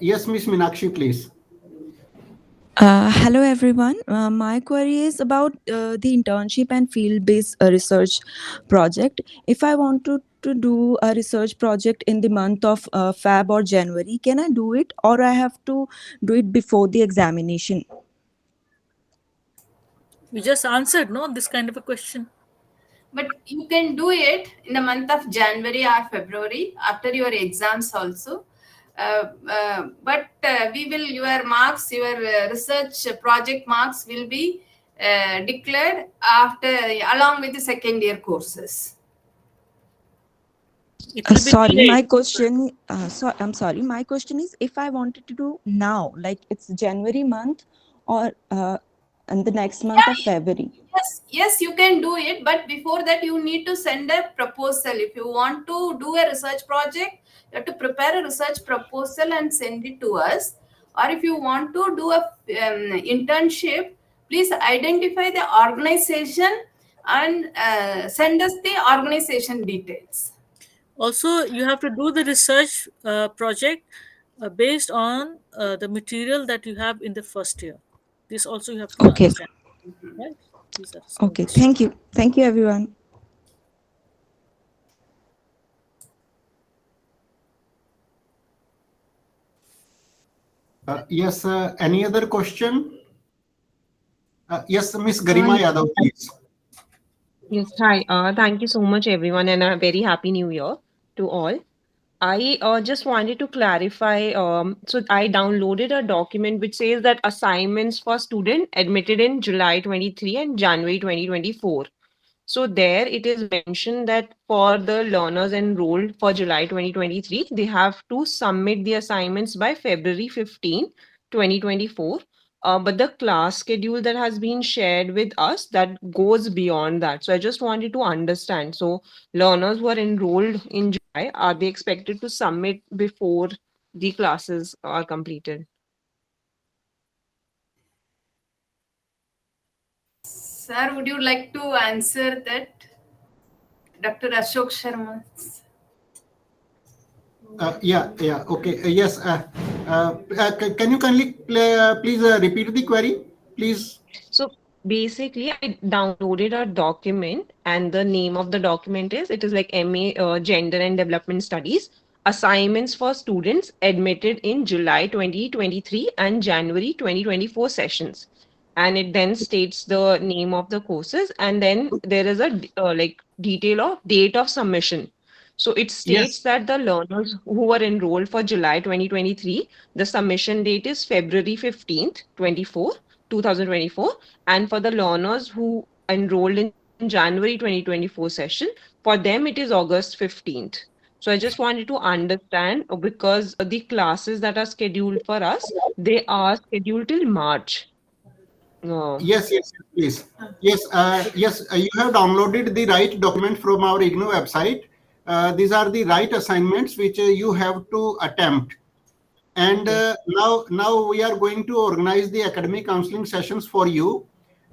Speaker 1: Yes, Miss Minakshi, please.
Speaker 10: Hello everyone. My query is about the internship and field-based research project. If I want to do a research project in the month of Feb or January, can I do it, or I have to do it before the examination?
Speaker 3: You just answered, no, this kind of a question.
Speaker 4: But you can do it in the month of January or February after your exams also. But we will, your marks, your research project marks will be declared after, along with the second year courses.
Speaker 3: It will be
Speaker 10: Sorry,
Speaker 3: delayed.
Speaker 10: my question. I'm sorry. My question is, if I wanted to do now, like it's January month, or and the next month of February.
Speaker 4: Yes, you can do it, but before that you need to send a proposal. If you want to do a research project, you have to prepare a research proposal and send it to us. Or if you want to do a internship, please identify the organization and send us the organization details.
Speaker 3: Also, you have to do the research project based on the material that you have in the first year. This also you have to
Speaker 10: Okay.
Speaker 3: understand, right? These are some of
Speaker 10: Okay.
Speaker 3: the
Speaker 10: Thank you. Thank you, everyone.
Speaker 1: Yes, any other question? Yes, Miss Garima Yadav, please.
Speaker 11: Yes, hi. Thank you so much, everyone, and a very happy new year to all. I just wanted to clarify. So I downloaded a document which says that assignments for student admitted in July 23 and January 2024. So there it is mentioned that for the learners enrolled for July 2023, they have to submit the assignments by February 15, 2024. But the class schedule that has been shared with us that goes beyond that. So I just wanted to understand. So learners who are enrolled in July, are they expected to submit before the classes are completed?
Speaker 4: Sir, would you like to answer that? Dr. Ashok Sharma.
Speaker 1: Yeah, okay. Yes. Can you kindly please repeat the query, please?
Speaker 11: So basically, I downloaded a document, and the name of the document is it is like MA Gender and Development Studies assignments for students admitted in July 2023 and January 2024 sessions. And it then states the name of the courses, and then there is a like detail of date of submission. So it states
Speaker 1: Yes.
Speaker 11: that the learners who were enrolled for July 2023, the submission date is February 15th, 2024, and for the learners who enrolled in January 2024 session, for them it is August 15th. So I just wanted to understand because the classes that are scheduled for us, they are scheduled till March.
Speaker 1: Yes, please. Yes, you have downloaded the right document from our IGNOU website. These are the right assignments which you have to attempt. And now we are going to organize the academic counseling sessions for you.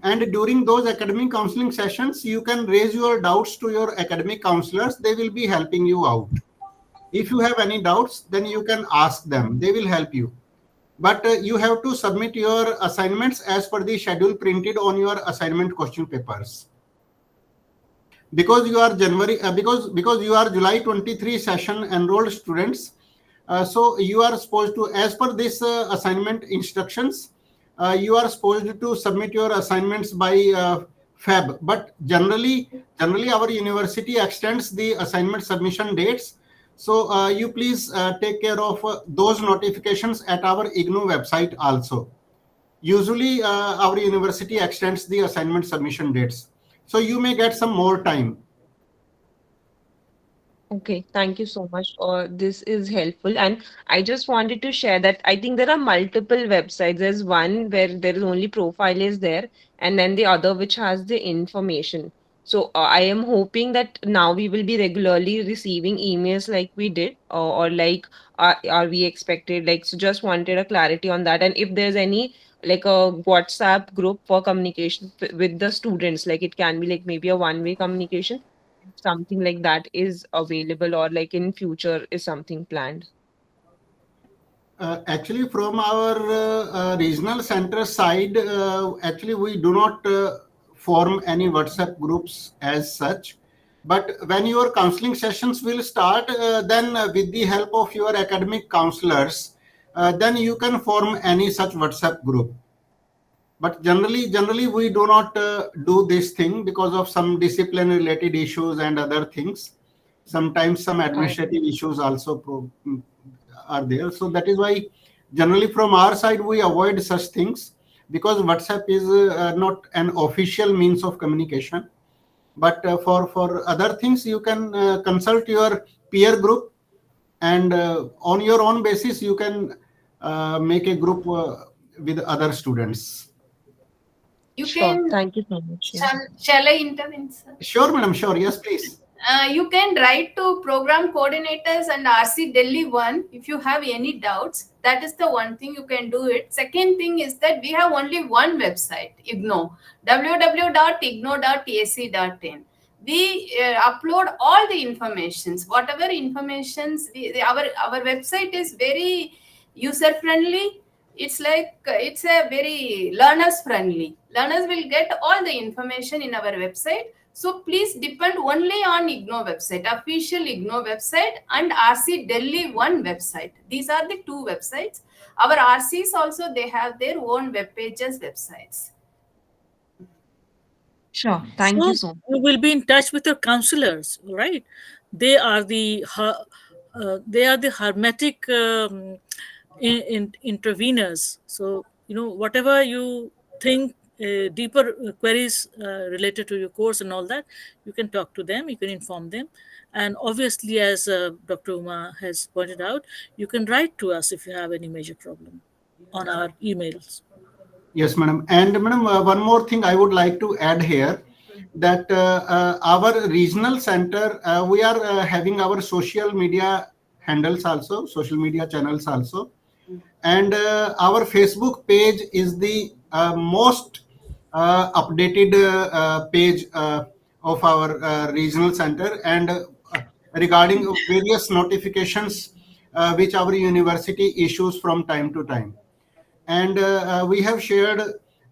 Speaker 1: And during those academic counseling sessions, you can raise your doubts to your academic counselors. They will be helping you out. If you have any doubts, then you can ask them. They will help you. But you have to submit your assignments as per the schedule printed on your assignment question papers. Because you are because you are July 23 session enrolled students, so you are supposed to, as per this assignment instructions, you are supposed to submit your assignments by Feb. But generally our university extends the assignment submission dates. So you please take care of those notifications at our IGNOU website also. Usually our university extends the assignment submission dates. So you may get some more time.
Speaker 11: Okay, thank you so much. This is helpful. And I just wanted to share that I think there are multiple websites. There's one where there is only profile is there, and then the other which has the information. So I am hoping that now we will be regularly receiving emails like we did, or like are we expected? Like, so just wanted a clarity on that. And if there's any like a WhatsApp group for communication with the students, like it can be like maybe a one-way communication, something like that is available, or like in future is something planned?
Speaker 1: Actually, from our regional center side, actually we do not form any WhatsApp groups as such. But when your counseling sessions will start, then with the help of your academic counselors, then you can form any such WhatsApp group. But generally we do not do this thing because of some discipline related issues and other things. Sometimes some administrative issues also are there. So that is why generally from our side we avoid such things, because WhatsApp is not an official means of communication. But for other things you can consult your peer group, and on your own basis you can make a group with other students.
Speaker 4: You
Speaker 11: Sure.
Speaker 4: can,
Speaker 11: Thank you so much. Yeah.
Speaker 4: shall I intervene, sir?
Speaker 1: Sure, madam, sure, yes, please.
Speaker 4: You can write to program coordinators and RC Delhi 1 if you have any doubts. That is the one thing you can do it. Second thing is that we have only one website, IGNO, www.igno.ac.in. We upload all the informations, whatever informations. Our website is very user friendly. It's like it's a very learners friendly. Learners will get all the information in our website. So please depend only on IGNO website, official IGNO website and RC Delhi 1 website. These are the two websites. Our RCs also, they have their own web pages, websites.
Speaker 11: Sure. Thank
Speaker 3: So
Speaker 11: you so much.
Speaker 3: you will be in touch with your counselors, right? They are the hermetic interveners. So whatever you think, deeper queries related to your course and all that, you can talk to them. You can inform them, and obviously, as Dr. Uma has pointed out, you can write to us if you have any major problem on our emails.
Speaker 1: Yes, madam. And madam, one more thing I would like to add here, that our regional center, we are having our social media handles also, social media channels also. And our Facebook page is the most updated page of our regional center, and regarding various notifications which our university issues from time to time. And we have shared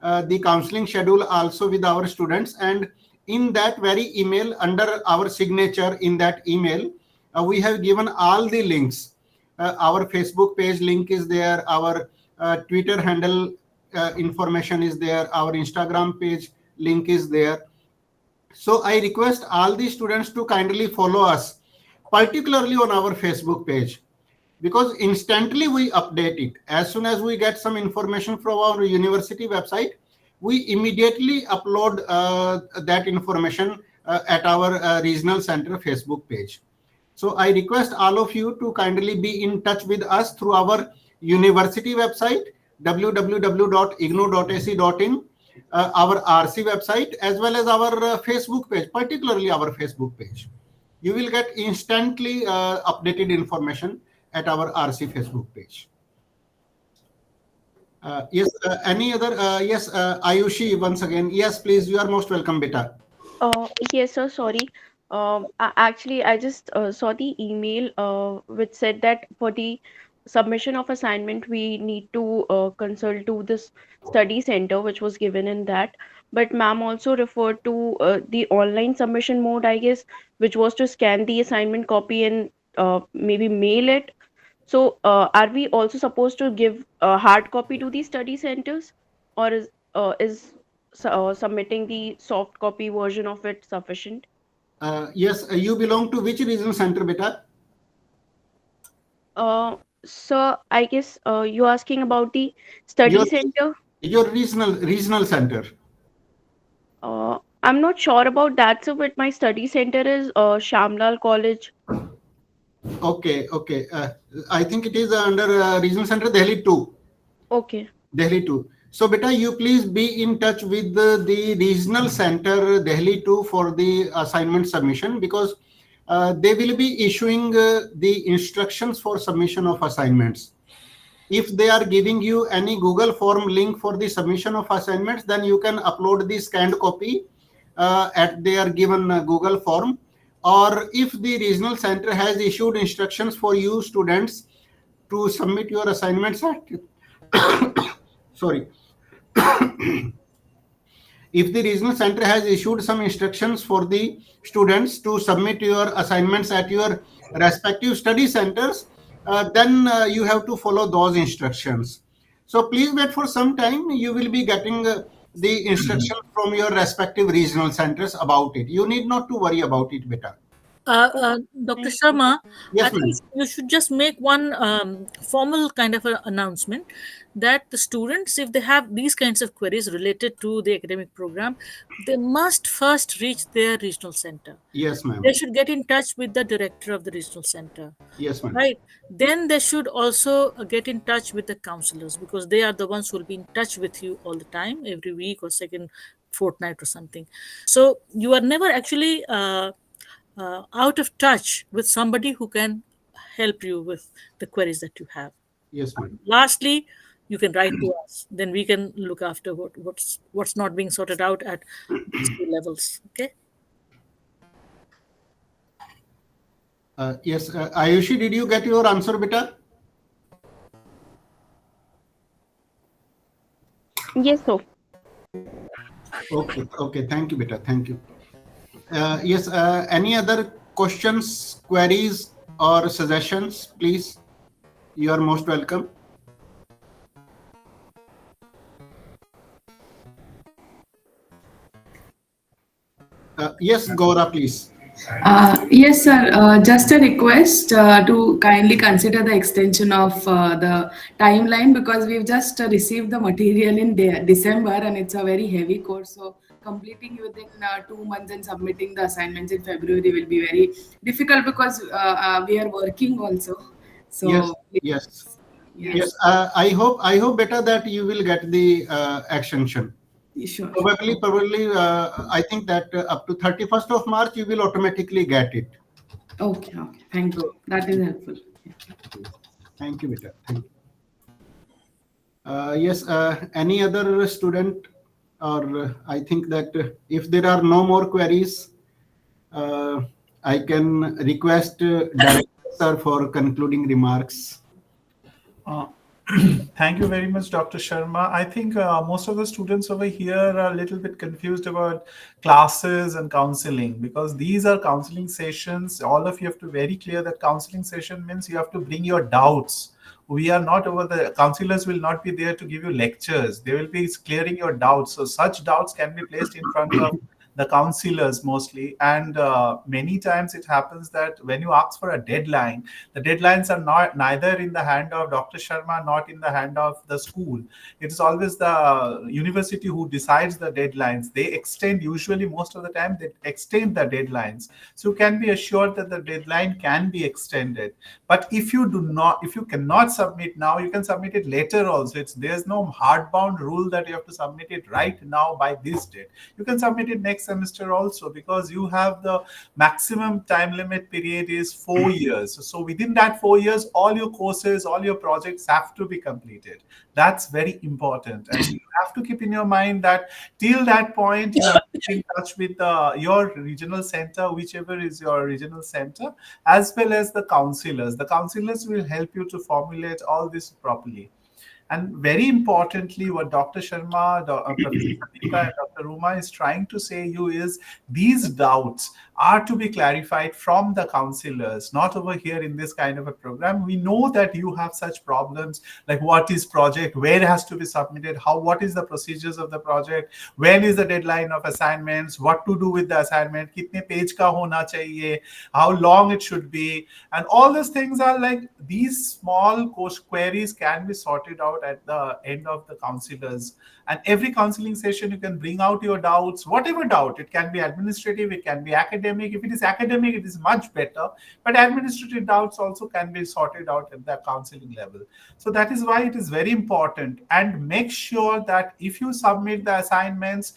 Speaker 1: the counseling schedule also with our students, and in that very email, under our signature in that email, we have given all the links. Our Facebook page link is there, our Twitter handle information is there, our Instagram page link is there. So I request all the students to kindly follow us, particularly on our Facebook page, because instantly we update it. As soon as we get some information from our university website, we immediately upload that information at our regional center Facebook page. So I request all of you to kindly be in touch with us through our university website, www.igno.ac.in, our RC website, as well as our Facebook page, particularly our Facebook page. You will get instantly updated information at our RC Facebook page. Yes, any other? Yes, Ayushi, once again. Yes, please, you are most welcome, beta.
Speaker 8: Yes, sir. Sorry. Actually, I just saw the email which said that for the submission of assignment, we need to consult to this study center, which was given in that. But ma'am also referred to the online submission mode, I guess, which was to scan the assignment copy and maybe mail it. So, are we also supposed to give a hard copy to the study centers, or is submitting the soft copy version of it sufficient?
Speaker 1: Yes, you belong to which regional center, beta?
Speaker 8: Uh, so I guess you're asking about the study
Speaker 1: Your
Speaker 8: center.
Speaker 1: your regional center.
Speaker 8: I'm not sure about that, sir, but my study center is Shamlal College.
Speaker 1: Okay, okay. I think it is under regional center Delhi 2.
Speaker 8: Okay.
Speaker 1: Delhi 2. So, beta, you please be in touch with the regional center Delhi 2 for the assignment submission, because they will be issuing the instructions for submission of assignments. If they are giving you any Google form link for the submission of assignments, then you can upload the scanned copy at their given Google form. Or if the regional center has issued instructions for you students to submit your assignments at sorry, if the regional center has issued some instructions for the students to submit your assignments at your respective study centers, then you have to follow those instructions. So please wait for some time. You will be getting the instruction from your respective regional centers about it. You need not to worry about it, beta.
Speaker 3: Dr. Sharma, I
Speaker 1: Yes,
Speaker 3: think
Speaker 1: ma'am.
Speaker 3: you should just make one formal kind of an announcement that the students, if they have these kinds of queries related to the academic program, they must first reach their regional center.
Speaker 1: Yes, ma'am.
Speaker 3: They should get in touch with the director of the regional center,
Speaker 1: Yes, ma'am.
Speaker 3: right? Then they should also get in touch with the counselors, because they are the ones who will be in touch with you all the time, every week or second fortnight or something. So you are never actually out of touch with somebody who can help you with the queries that you have.
Speaker 1: Yes, ma'am.
Speaker 3: Lastly, you can write to us. Then we can look after what's not being sorted out at these two levels. Okay.
Speaker 1: Yes, Ayushi, did you get your answer, beta?
Speaker 8: Yes, so
Speaker 1: Okay, okay. Thank you, beta. Thank you. Yes, any other questions, queries, or suggestions, please? You are most welcome. Yes, Gaura, please.
Speaker 5: Yes, sir. Just a request to kindly consider the extension of the timeline, because we've just received the material in December and it's a very heavy course. So completing within 2 months and submitting the assignments in February will be very difficult, because we are working also.
Speaker 1: Yes,
Speaker 5: So
Speaker 1: yes,
Speaker 5: yes,
Speaker 1: yes. I hope better that you will get the extension.
Speaker 5: sure.
Speaker 1: Probably. I think that up to 31st of March, you will automatically get it.
Speaker 5: Okay, okay. Thank you.
Speaker 1: So,
Speaker 5: That is helpful.
Speaker 1: thank you, beta. Thank you. Yes. Any other student, or I think that if there are no more queries, I can request director sir for concluding remarks.
Speaker 2: Uh, Thank you very much, Dr. Sharma. I think most of the students over here are a little bit confused about classes and counseling, because these are counseling sessions. All of you have to be very clear that counseling session means you have to bring your doubts. We are not over the counselors will not be there to give you lectures. They will be clearing your doubts. So such doubts can be placed in front of the counselors mostly. And many times it happens that when you ask for a deadline, the deadlines are not neither in the hand of Dr. Sharma, not in the hand of the school. It is always the university who decides the deadlines. They extend, usually most of the time they extend the deadlines. So you can be assured that the deadline can be extended. But if you cannot submit now, you can submit it later also. There's no hardbound rule that you have to submit it right now by this date. You can submit it next semester also, because you have the maximum time limit period is 4 years. So within that 4 years, all your courses, all your projects have to be completed. That's very important. And you have to keep in your mind that till that point, you have to be in touch with your regional center, whichever is your regional center, as well as the counselors. The counselors will help you to formulate all this properly. And very importantly, what Dr. Sharma, Professor Sandeepa, and Dr. Ruma is trying to say you is these doubts are to be clarified from the counselors, not over here in this kind of a program. We know that you have such problems, like what is project, where it has to be submitted, what is the procedures of the project, when is the deadline of assignments, what to do with the assignment, kitne page ka hona chahiye, how long it should be, and all these things are like these small course queries can be sorted out at the end of the counselors. And every counseling session, you can bring out your doubts, whatever doubt. It can be administrative, it can be academic. If it is academic, it is much better. But administrative doubts also can be sorted out at the counseling level. So that is why it is very important. And make sure that if you submit the assignments,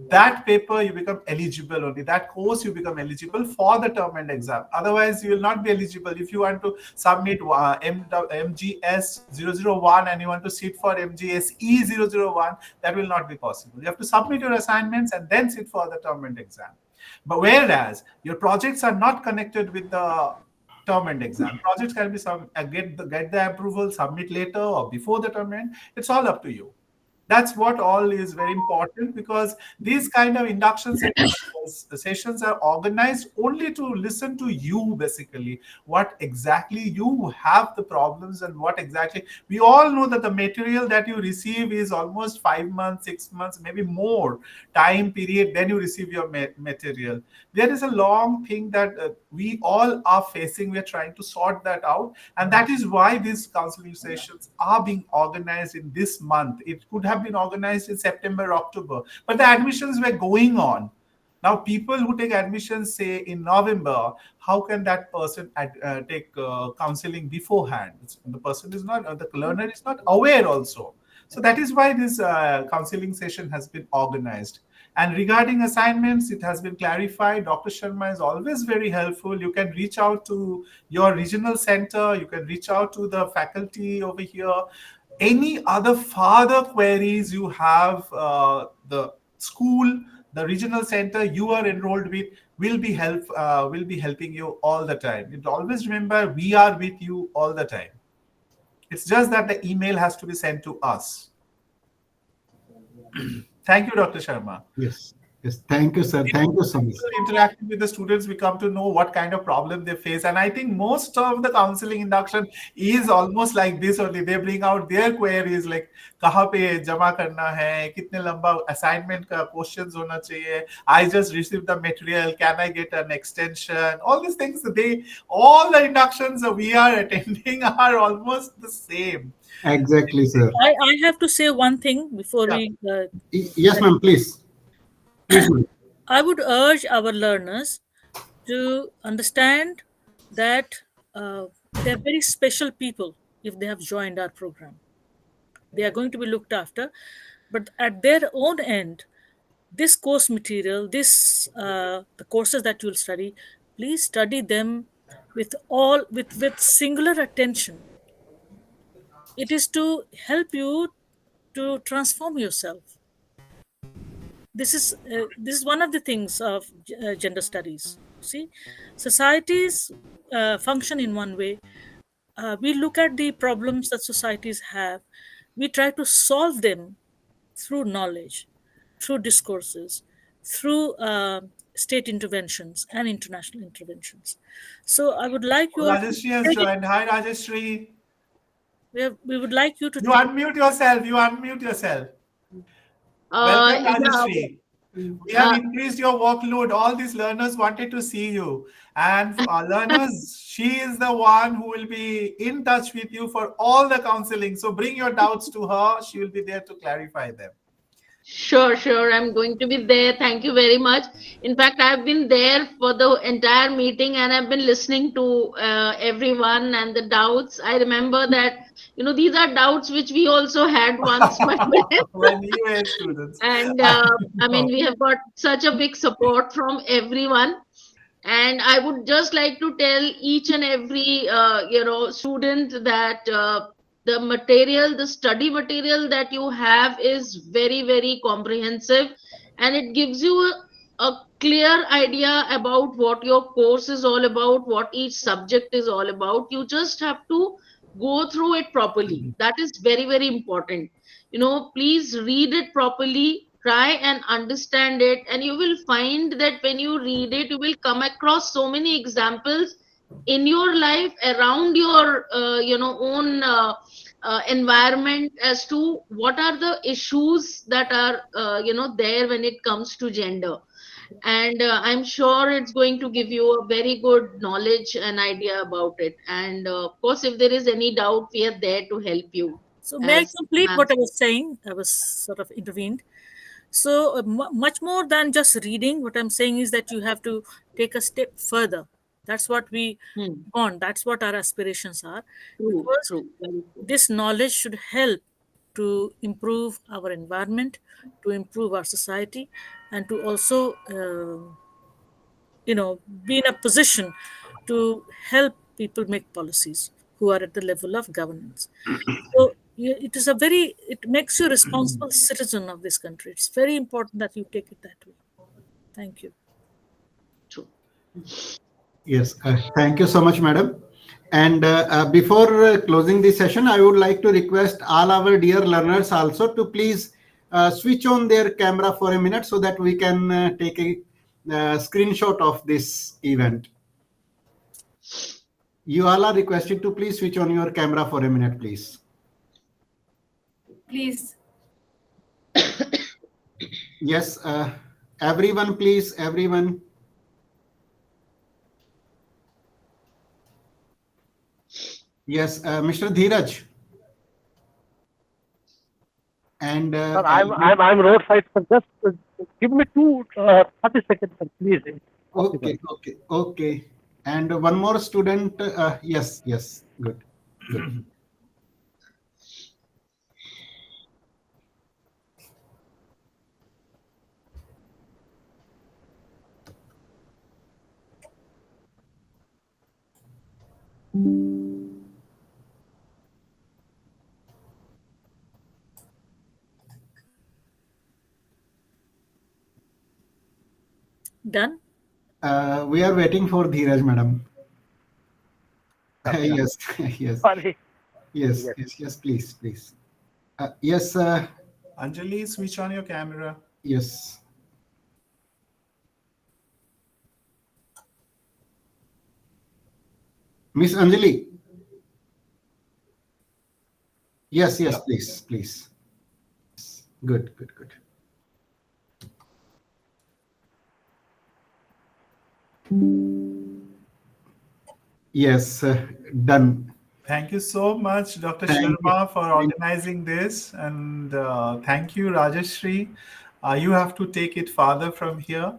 Speaker 2: that paper you become eligible only. That course you become eligible for the term and exam. Otherwise, you will not be eligible. If you want to submit MGS 001 and you want to sit for MGS E001, that will not be possible. You have to submit your assignments and then sit for the term and exam. But whereas your projects are not connected with the term and exam, projects can be get the approval, submit later or before the term end. It's all up to you. That's what all is very important, because these kind of induction sessions are organized only to listen to you, basically what exactly you have the problems, and what exactly we all know that the material that you receive is almost 5 months, 6 months, maybe more time period, then you receive your material. There is a long thing that we all are facing. We're trying to sort that out, and that is why these counseling sessions are being organized in this month. It could have been organized in September, October, but the admissions were going on. Now, people who take admissions, say in November, how can that person take counseling beforehand? The person is not, the learner is not aware also. So that is why this counseling session has been organized. And regarding assignments, it has been clarified. Dr. Sharma is always very helpful. You can reach out to your regional center. You can reach out to the faculty over here. Any other further queries you have, the school, the regional center you are enrolled with will be helping you all the time. You always remember, we are with you all the time. It's just that the email has to be sent to us. Thank you, Dr. Sharma.
Speaker 1: Yes. Yes. Thank you, sir. Thank you so much.
Speaker 2: Interacting with the students, we come to know what kind of problem they face. And I think most of the counseling induction is almost like this only. They bring out their queries like, kahan pe jama karna hai, kitne lamba assignment ka questions hona chahiye, I just received the material, can I get an extension? All these things, all the inductions we are attending are almost the same.
Speaker 1: Exactly, sir.
Speaker 3: I have to say one thing before
Speaker 2: Yeah.
Speaker 3: we.
Speaker 1: Yes, ma'am, please. Please, ma'am.
Speaker 3: I would urge our learners to understand that they're very special people if they have joined our program. They are going to be looked after, but at their own end, this course material, the courses that you'll study, please study them with singular attention. It is to help you to transform yourself. This is one of the things of gender studies. See, societies function in one way. We look at the problems that societies have. We try to solve them through knowledge, through discourses, through state interventions and international interventions. So I would like you all to
Speaker 2: Rajeshri has
Speaker 3: take it.
Speaker 2: joined. Hi, Rajeshri.
Speaker 3: We would like you to
Speaker 2: You unmute yourself. You unmute yourself. Welcome, Rajeshri. We have increased your workload. All these learners wanted to see you. And learners, she is the one who will be in touch with you for all the counseling. So bring your doubts to her. She will be there to clarify them.
Speaker 12: Sure. I'm going to be there. Thank you very much. In fact, I've been there for the entire meeting and I've been listening to everyone and the doubts. I remember that, these are doubts which we also had once.
Speaker 2: When you were students.
Speaker 12: And we have got such a big support from everyone. And I would just like to tell each and every, student that the study material that you have is very, very comprehensive, and it gives you a clear idea about what your course is all about, what each subject is all about. You just have to go through it properly. That is very, very important. Please read it properly, try and understand it, and you will find that when you read it, you will come across so many examples in your life around your own environment as to what are the issues that are there when it comes to gender. And I'm sure it's going to give you a very good knowledge and idea about it. And of course, if there is any doubt, we are there to help you.
Speaker 3: So may I complete what I was saying? I was sort of intervened. So much more than just reading, what I'm saying is that you have to take a step further. That's what we want. That's what our aspirations are. Because this knowledge should help to improve our environment, to improve our society, and to also, be in a position to help people make policies who are at the level of governance. So it makes you a responsible citizen of this country. It's very important that you take it that way. Thank you.
Speaker 12: True.
Speaker 1: Yes, thank you so much, madam. And before closing the session, I would like to request all our dear learners also to please switch on their camera for a minute so that we can take a screenshot of this event. You all are requested to please switch on your camera for a minute, please.
Speaker 4: Please.
Speaker 1: Yes, everyone, please, everyone. Yes, Mr. Dheeraj. And
Speaker 7: Sir, I'm roadside, sir. Just give me 30 seconds, sir, please.
Speaker 1: Okay. And one more student. Yes, good.
Speaker 3: Done?
Speaker 1: We are waiting for Dheeraj, madam. Yes.
Speaker 7: Sorry.
Speaker 1: Yes, please. Yes.
Speaker 2: Anjali, switch on your camera.
Speaker 1: Yes. Miss Anjali. Yes, please. Good. Yes, done.
Speaker 2: Thank you so much, Dr. Sharma, for organizing this. And thank you, Rajashri. You have to take it farther from here.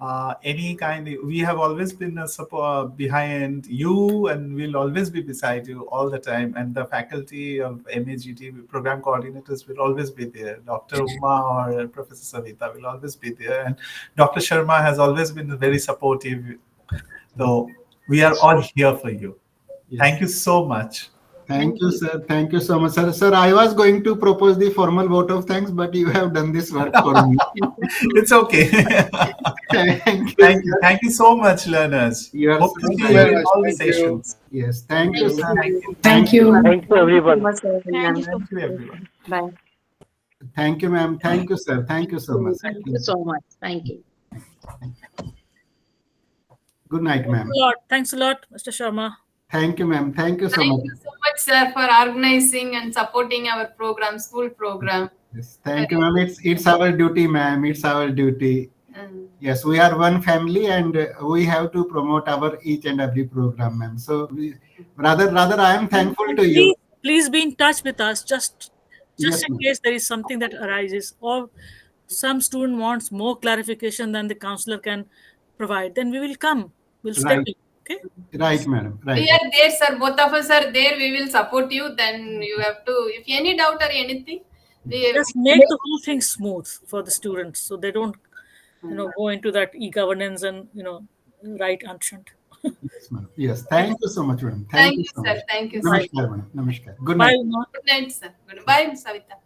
Speaker 2: We have always been a support behind you, and we'll always be beside you all the time. And the faculty of MAGD program coordinators will always be there. Dr. Uma or Professor Savita will always be there. And Dr. Sharma has always been very supportive. So we are all here for you. Yes. Thank you so much.
Speaker 1: Thank you, sir. Thank you so much, sir. Sir, I was going to propose the formal vote of thanks, but you have done this work for me.
Speaker 2: It's okay. Thank you so much, learners. Hope to see you in all the sessions.
Speaker 1: Yes, thank you, sir.
Speaker 5: Thank you.
Speaker 7: Thank you, everyone.
Speaker 8: Thank you,
Speaker 2: everyone.
Speaker 12: Bye.
Speaker 1: Thank you, ma'am. Thank you, sir. Thank you so much.
Speaker 12: Thank you so much. Thank you.
Speaker 1: Good night, ma'am.
Speaker 3: Thanks a lot, Mr. Sharma.
Speaker 1: Thank you, ma'am. Thank you so much.
Speaker 4: Thank you so much, sir, for organizing and supporting our program, school program.
Speaker 1: Yes, thank you, ma'am. It's our duty, ma'am. It's our duty. Yes, we are one family, and we have to promote our each and every program, ma'am. So, rather, I am thankful to you.
Speaker 3: Please be in touch with us, just in case there is something that arises, or some student wants more clarification than the counselor can provide. Then we will come. We'll step in. Okay.
Speaker 1: Right, madam. Right.
Speaker 4: We are there, sir. Both of us are there. We will support you. Then you have to, if any doubt or anything,
Speaker 3: just make the whole thing smooth for the students, so they don't, go into that e-governance and write unshunt.
Speaker 1: Yes, madam. Yes. Thank you so much, madam.
Speaker 4: Thank you, sir. Thank you, sir.
Speaker 1: Namaskar, madam. Namaskar. Good night.
Speaker 3: Bye,
Speaker 4: good night, sir. Bye, Savita.